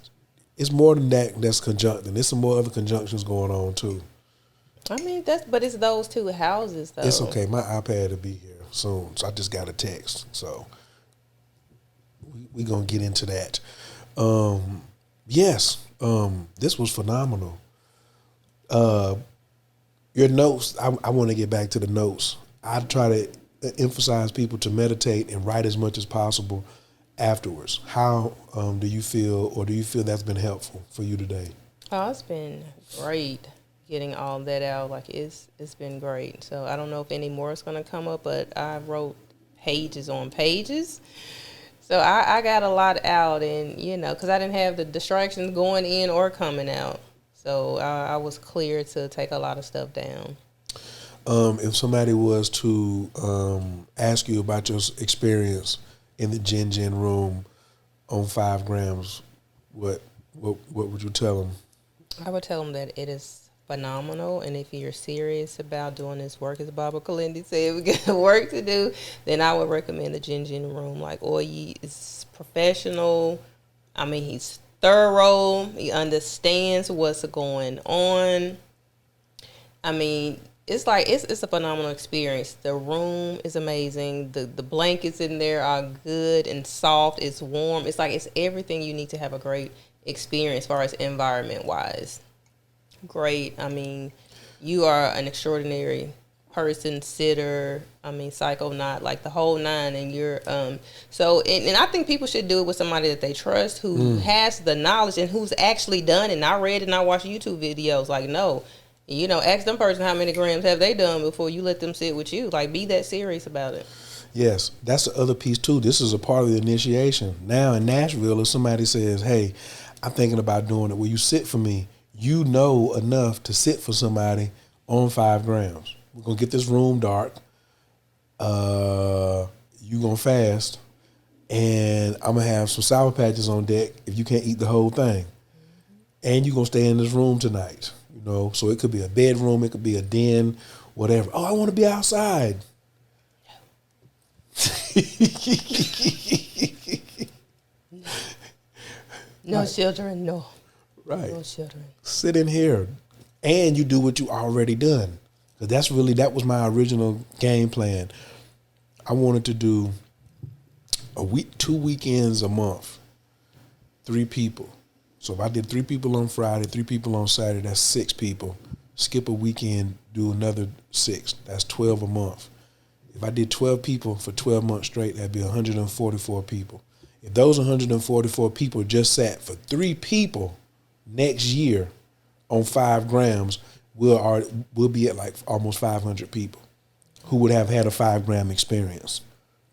It's more than that that's conjuncting. There's some more other conjunctions going on too. I mean, but it's those 2 houses though. It's okay. My iPad will be here soon, so I just got a text. So we gonna get into that. Yes, this was phenomenal. Your notes. I want to get back to the notes. I try to emphasize people to meditate and write as much as possible afterwards. How do you feel, or do you feel that's been helpful for you today? Oh, it's been great getting all that out. Like, it's been great. So I don't know if any more is going to come up, but I wrote pages on pages. So I got a lot out, and, because I didn't have the distractions going in or coming out. So I was clear to take a lot of stuff down. If somebody was to ask you about your experience in the Jinjin Room on 5 grams, what would you tell them? I would tell them that it is phenomenal. And if you're serious about doing this work, as Baba Kalindi said, we got work to do, then I would recommend the Jinjin Room. Like, Yi is professional. I mean, he's thorough. He understands what's going on. I mean, it's like it's a phenomenal experience. The room is amazing. The blankets in there are good and soft. It's warm. It's like it's everything you need to have a great experience as far as environment wise. Great. I mean, you are an extraordinary person, sitter. I mean, psychonaut, like the whole nine. And you're so and I think people should do it with somebody that they trust, who has the knowledge and who's actually done it. And I read and I watched YouTube videos. Like, no. You know, ask them person how many grams have they done before you let them sit with you. Like, be that serious about it. Yes, that's the other piece too. This is a part of the initiation. Now in Nashville, if somebody says, hey, I'm thinking about doing it, will you sit for me? You know enough to sit for somebody on 5 grams. We're going to get this room dark. You're going to fast. And I'm going to have some Sour Patches on deck if you can't eat the whole thing. And you're going to stay in this room tonight. You know, so it could be a bedroom, it could be a den, whatever. Oh, I want to be outside. No children, no. Right. No children. Sit in here, and you do what you already done. Because that was my original game plan. I wanted to do 2 weekends a month, 3 people. So if I did 3 people on Friday, 3 people on Saturday, that's 6 people. Skip a weekend, do another 6. That's 12 a month. If I did 12 people for 12 months straight, that'd be 144 people. If those 144 people just sat for 3 people next year on 5 grams, we'll be at like almost 500 people who would have had a 5 gram experience.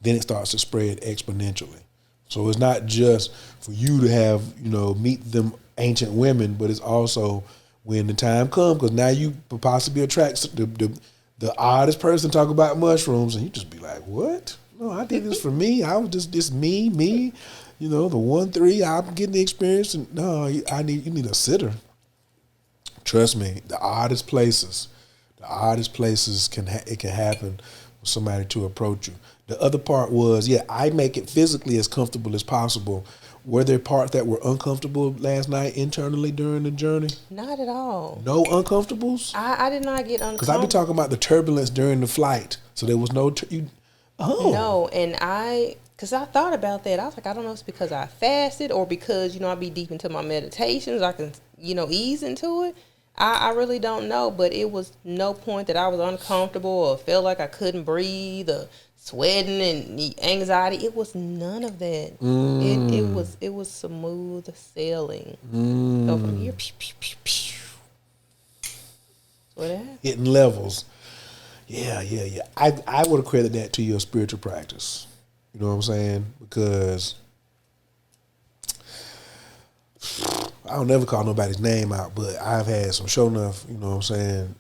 Then it starts to spread exponentially. So it's not just for you to have, you know, meet them ancient women, but it's also when the time comes, because now you possibly attract the oddest person talk about mushrooms, and you just be like, what? No, I did this for me. I was just me, you know, the 1-3, I'm getting the experience. And no, you need a sitter. Trust me, the oddest places can happen for somebody to approach you. The other part was, I make it physically as comfortable as possible. Were there parts that were uncomfortable last night internally during the journey? Not at all. No uncomfortables? I did not get uncomfortable. Because I've been talking about the turbulence during the flight. So there was no... No, and because I thought about that. I was like, I don't know if it's because I fasted or because, you know, I be deep into my meditations. I can, you know, ease into it. I really don't know, but it was no point that I was uncomfortable or felt like I couldn't breathe or sweating and anxiety. It was none of that. It was smooth sailing. So from here, what happened? Hitting levels. Yeah. I would accredit that to your spiritual practice. You know what I'm saying? Because I'll never call nobody's name out, but I've had some show enough, you know what I'm saying,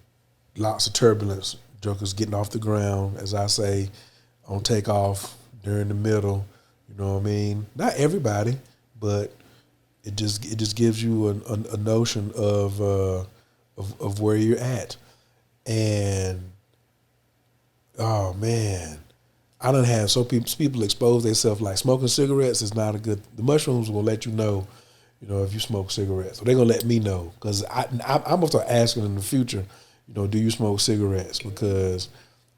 lots of turbulence. Jokers getting off the ground, as I say, on takeoff, during the middle, you know what I mean? Not everybody, but it just gives you a notion of where you're at. And oh man, I done had people expose themselves. Like smoking cigarettes is not a good. The mushrooms will let you know, you know, if you smoke cigarettes. So they're gonna let me know, because I'm gonna start asking in the future, you know, do you smoke cigarettes? Because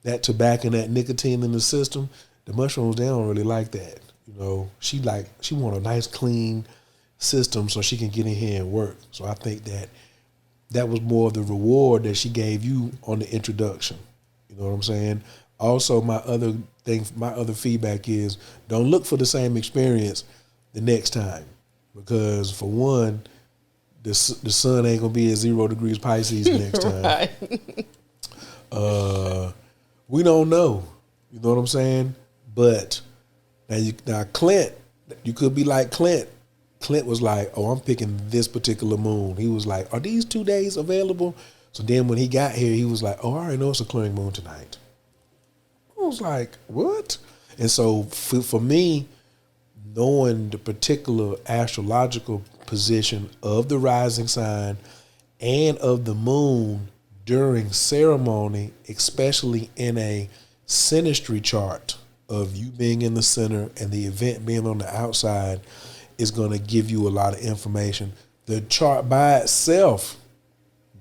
that tobacco and that nicotine in the system, the mushrooms, they don't really like that. You know, she want a nice clean system so she can get in here and work. So I think that was more of the reward that she gave you on the introduction. You know what I'm saying? Also, my other feedback is, don't look for the same experience the next time, because for one, the sun ain't gonna be at 0 degrees Pisces next time. Right. We don't know. You know what I'm saying? But now Clint, you could be like Clint. Clint was like, oh, I'm picking this particular moon. He was like, are these 2 days available? So then when he got here, he was like, oh, I already know it's a clearing moon tonight. I was like, what? And so for me, knowing the particular astrological position of the rising sign and of the moon during ceremony, especially in a synastry chart of you being in the center and the event being on the outside, is going to give you a lot of information. The chart by itself,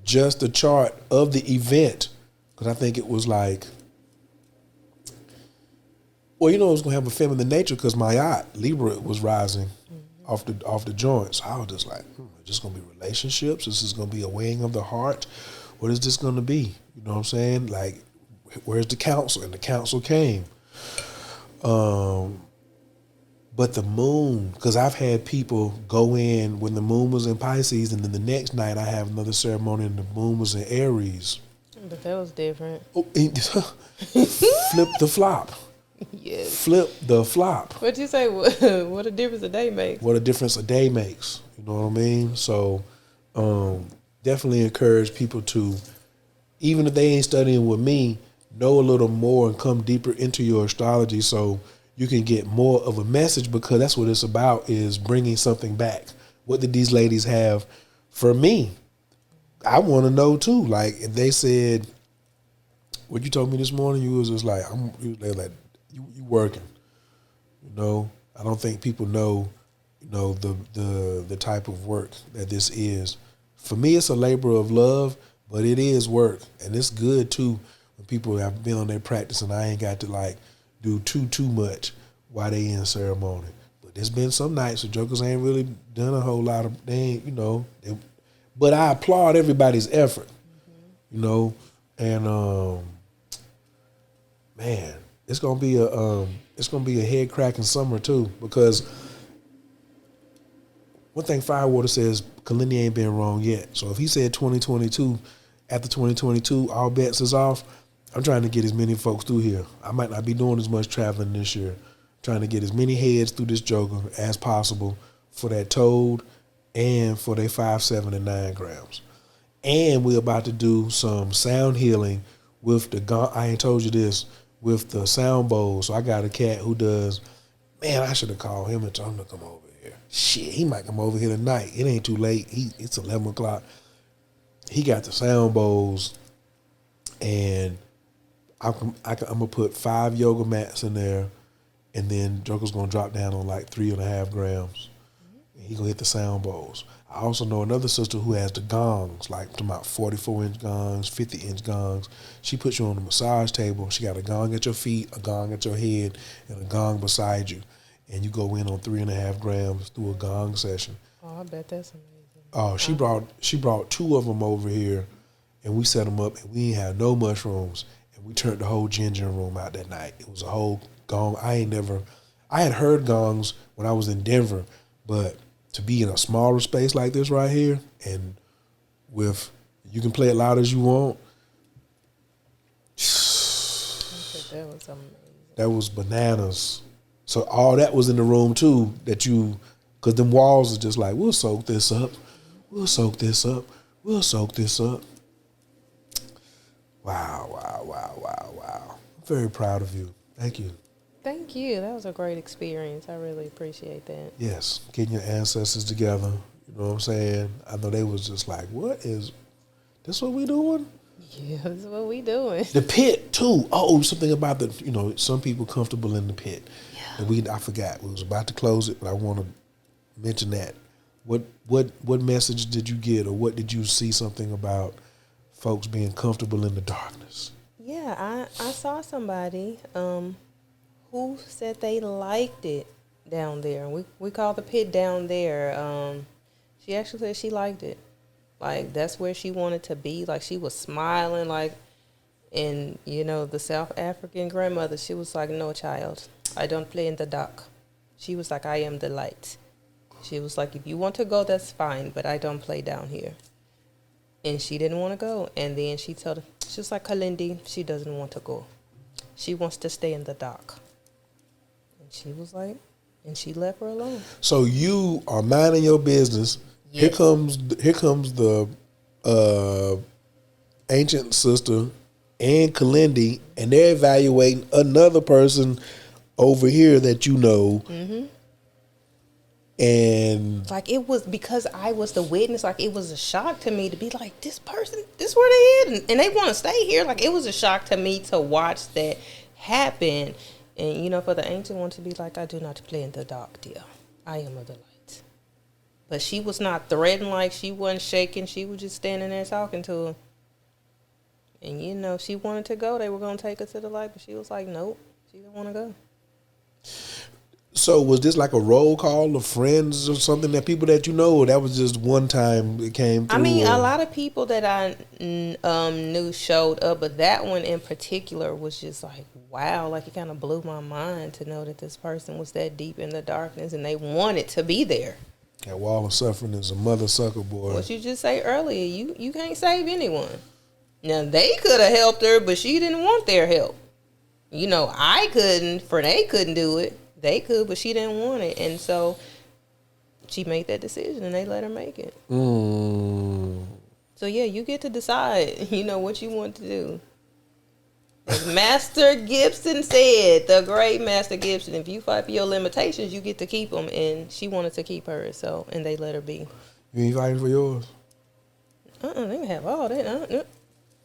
just the chart of the event, because I think it was like, well, you know, it was going to have a feminine nature because my yacht, Libra, was rising off the joints. So I was just like, is this going to be relationships? Is this going to be a weighing of the heart? What is this going to be? You know what I'm saying? Like, where's the council? And the council came. But the moon, because I've had people go in when the moon was in Pisces, and then the next night I have another ceremony and the moon was in Aries. But that was different. Oh, flip the flop. Yes. Flip the flop. What'd you say? What a difference a day makes. What a difference a day makes. You know what I mean? So definitely encourage people to, even if they ain't studying with me, know a little more and come deeper into your astrology so you can get more of a message, because that's what it's about, is bringing something back. What did these ladies have for me? I want to know too. Like, if they said, what you told me this morning, you was just like, you working. You know, I don't think people know, you know, the type of work that this is. For me, it's a labor of love, but it is work. And it's good too when people have been on their practice and I ain't got to like do too much while they in ceremony. But there's been some nights where jokers ain't really done a whole lot of, they ain't, you know, but I applaud everybody's effort, you know, and man, it's gonna be a head cracking summer too, because one thing Firewater says, Kalindi ain't been wrong yet. So if he said 2022, after 2022, all bets is off, I'm trying to get as many folks through here. I might not be doing as much traveling this year. Trying to get as many heads through this joker as possible for that toad and for their 5, 7, and 9 grams. And we're about to do some sound healing with the, I ain't told you this, with the sound bowls. So I got a cat who does, man, I should have called him and told him to come over here. Shit, he might come over here tonight. It ain't too late. It's 11 o'clock. He got the sound bowls, and I'm going to put 5 yoga mats in there, and then Joker's going to drop down on like 3.5 grams. And he going to hit the sound bowls. I also know another sister who has the gongs, like to about 44-inch gongs, 50-inch gongs. She puts you on the massage table. She got a gong at your feet, a gong at your head, and a gong beside you. And you go in on 3.5 grams through a gong session. Oh, I bet that's amazing. Oh, she brought 2 of them over here, and we set them up, and we ain't had no mushrooms, and we turned the whole Jinjin Room out that night. It was a whole gong. I had heard gongs when I was in Denver, but to be in a smaller space like this right here, and with, you can play it loud as you want. That was amazing. That was bananas. So all that was in the room too, because them walls are just like, we'll soak this up. We'll soak this up. We'll soak this up. Wow. I'm very proud of you. Thank you. Thank you. That was a great experience. I really appreciate that. Yes, getting your ancestors together. You know what I'm saying? I know they was just like, what is this? What we doing? Yeah, this is what we doing. The pit too. Oh, something about the, you know, some people comfortable in the pit. Yeah. And I forgot. We was about to close it, but I want to mention that. What message did you get, or what did you see something about folks being comfortable in the darkness? Yeah, I saw somebody who said they liked it down there. We call the pit down there. She actually said she liked it. Like, that's where she wanted to be. Like, she was smiling, like, and, you know, the South African grandmother, she was like, no, child, I don't play in the dark. She was like, I am the light. She was like, if you want to go, that's fine, but I don't play down here. And she didn't want to go. And then she told her, she was like, Kalindi, she doesn't want to go. She wants to stay in the dark. And she was like, and she left her alone. So you are minding your business. Yes. Here comes the ancient sister and Kalindi, and they're evaluating another person over here that you know. Mm-hmm. And like, it was, because I was the witness, like, it was a shock to me to be like, this person, this where they at, and they want to stay here. Like, it was a shock to me to watch that happen. And, you know, for the ancient one to be like, I do not play in the dark, dear. I am of the light. But she was not threatened, like, she wasn't shaking. She was just standing there talking to him. And, you know, she wanted to go. They were going to take her to the light, but she was like, nope, she didn't want to go. So was this like a roll call of friends or something, that people that you know, or that was just one time it came through? I mean, a lot of people that I knew showed up, but that one in particular was just like, wow, like, it kind of blew my mind to know that this person was that deep in the darkness and they wanted to be there. That wall of suffering is a mother sucker, boy. What you just say earlier, you can't save anyone. Now, they could have helped her, but she didn't want their help. You know, I couldn't, FRANAE couldn't do it. They could, but she didn't want it. And so she made that decision and they let her make it. So, yeah, you get to decide, you know, what you want to do. As Master Gibson said, the great Master Gibson, if you fight for your limitations, you get to keep them. And she wanted to keep hers, so, and they let her be. You ain't fighting for yours? They can have all that.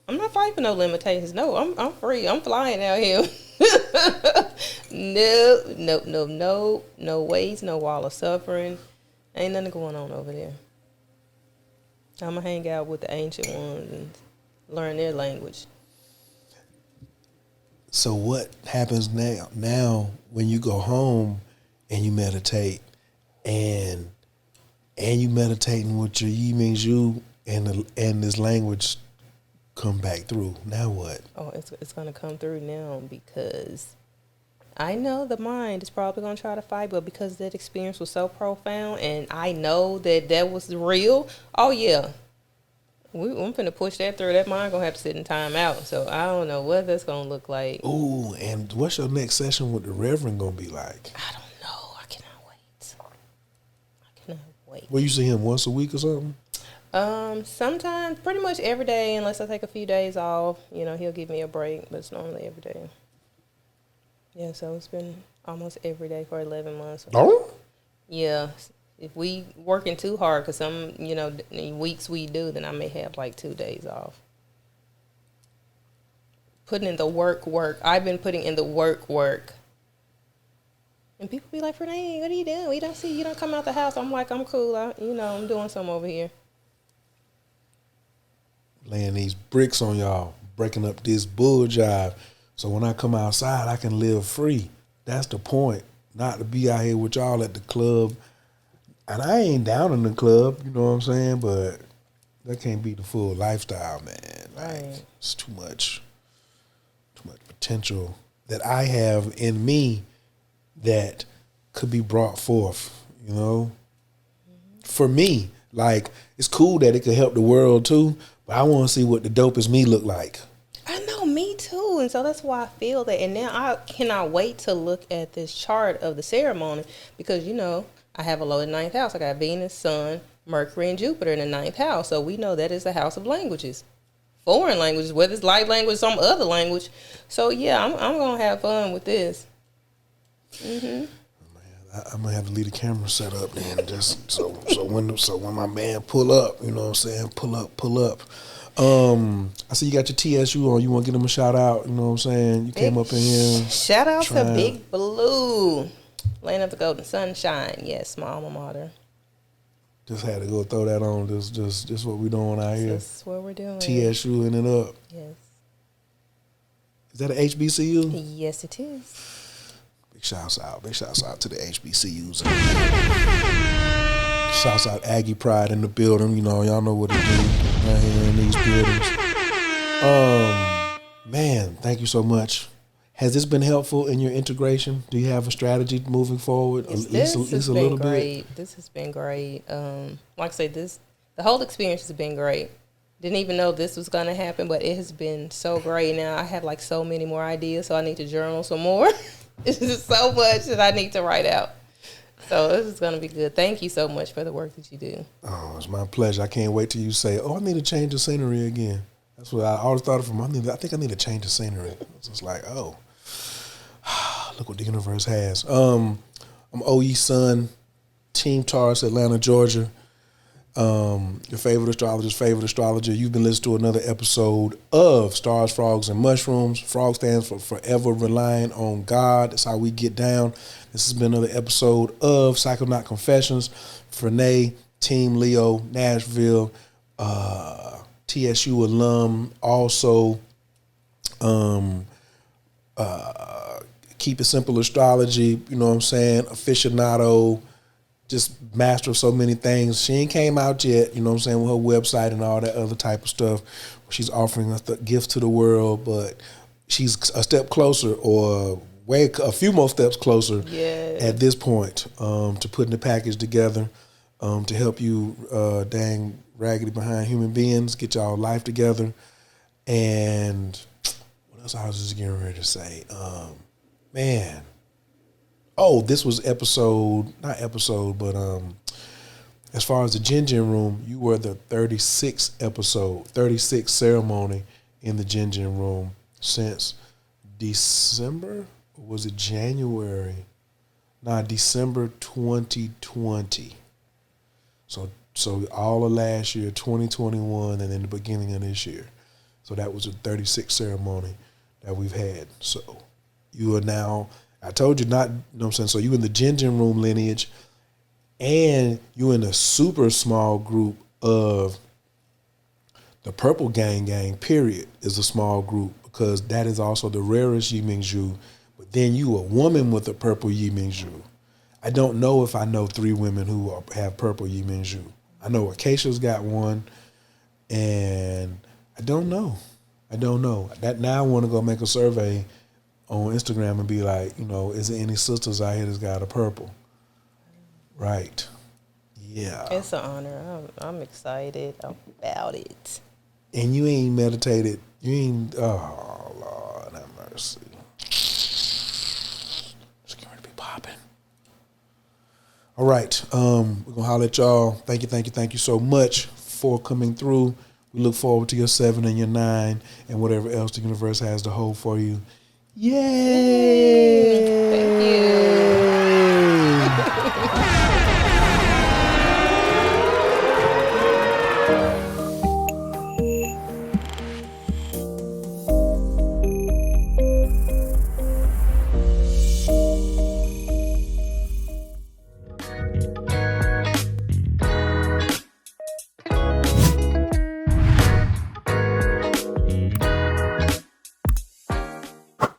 I'm not fighting for no limitations. No, I'm free. I'm flying out here. No ways, no wall of suffering. Ain't nothing going on over there. I'm going to hang out with the ancient ones and learn their language. So what happens now when you go home and you meditate and you meditating with your Yi Ming Zhu and this language come back through? Now what? Oh, it's going to come through now, because I know the mind is probably going to try to fight, but because that experience was so profound and I know that was real, oh yeah, I'm finna push that through. That mind going to have to sit in time out. So I don't know what that's going to look like. Ooh, and what's your next session with the Reverend going to be like? I don't know. I cannot wait. Well, you see him once a week or something? Sometimes, pretty much every day, unless I take a few days off. You know, he'll give me a break, but it's normally every day. Yeah, so it's been almost every day for 11 months. Oh? Yeah. If we working too hard, because some, you know, weeks we do, then I may have like 2 days off. Putting in the work. I've been putting in the work. And people be like, FRANAE, what are you doing? We don't see you, don't come out the house. I'm like, I'm cool. I'm doing something over here. Laying these bricks on y'all, breaking up this bull jive. So when I come outside, I can live free. That's the point. Not to be out here with y'all at the club. And I ain't down in the club, you know what I'm saying? But that can't be the full lifestyle, man. Like, Right. It's too much potential that I have in me that could be brought forth, you know? For me, like, it's cool that it could help the world too, but I want to see what the dopest me look like. I know, me too. And so that's why I feel that. And now I cannot wait to look at this chart of the ceremony, because, you know, I have a loaded 9th house. I got Venus, Sun, Mercury, and Jupiter in the 9th house. So we know that is the house of languages. Foreign languages, whether it's light language, some other language. So yeah, I'm going to have fun with this. Mm-hmm. I'm gonna have to leave the camera set up then, just so when my man pull up, you know what I'm saying, pull up. I see you got your TSU on. You want to give them a shout out? You know what I'm saying? You came up in here. Shout out to Big Blue, Land of the Golden Sunshine. Yes, my alma mater. Just had to go throw that on. Just what we doing out here. That's what we're doing. TSU in it up. Yes. Is that an HBCU? Yes, it is. Big shouts out to the HBCUs. Shouts out Aggie Pride in the building. You know, y'all know what to do right here in these buildings. Man, thank you so much. Has this been helpful in your integration? Do you have a strategy moving forward? This has been great. This has been great. Like I say, the whole experience has been great. Didn't even know this was going to happen, but it has been so great. Now I have like so many more ideas, so I need to journal some more. It's just so much that I need to write out. So this is going to be good. Thank you so much for the work that you do. Oh, it's my pleasure. I can't wait till you say, oh, I need to change the scenery again. That's what I always thought of from. I think I need to change the scenery. It's just like, oh, look what the universe has. I'm OE son. Team Taurus, Atlanta, Georgia. Your favorite astrologer. You've been listening to another episode of Stars, Frogs, and Mushrooms. Frog stands for Forever Relying on God. That's how we get down. This has been another episode of Psychonaut Confessions. FRANAE, Team Leo, Nashville, TSU alum, also Keep It Simple Astrology, you know what I'm saying, aficionado, just master of so many things. She ain't came out yet, you know what I'm saying, with her website and all that other type of stuff. She's offering us the gift to the world, but she's a step closer, or a few more steps closer at this point, to putting the package together, to help you dang raggedy behind human beings get y'all life together. And what else I was just getting ready to say? This was not episode, but as far as the Jinjin Room, you were the 36th ceremony in the Jinjin Room since December, or was it January? December 2020. So all of last year, 2021, and then the beginning of this year. So that was the 36th ceremony that we've had. So you are now, I told you not, you know what I'm saying? So you in the Jinjin Room lineage, and you in a super small group of the Purple Gang, period, is a small group, because that is also the rarest Yi Ming Zhu. But then you a woman with a purple Yi Ming Zhu. I don't know if I know 3 women who have purple Yi Ming Zhu. I know Acacia's got one, and I don't know. That now I want to go make a survey on Instagram and be like, you know, is there any sisters out here that's got a purple? Right. Yeah. It's an honor. I'm excited about it. And you ain't meditated. You ain't, oh, Lord have mercy. It's going to be popping. All right. We're going to holler at y'all. Thank you so much for coming through. We look forward to your 7 and your 9 and whatever else the universe has to hold for you. Yay! Thank you.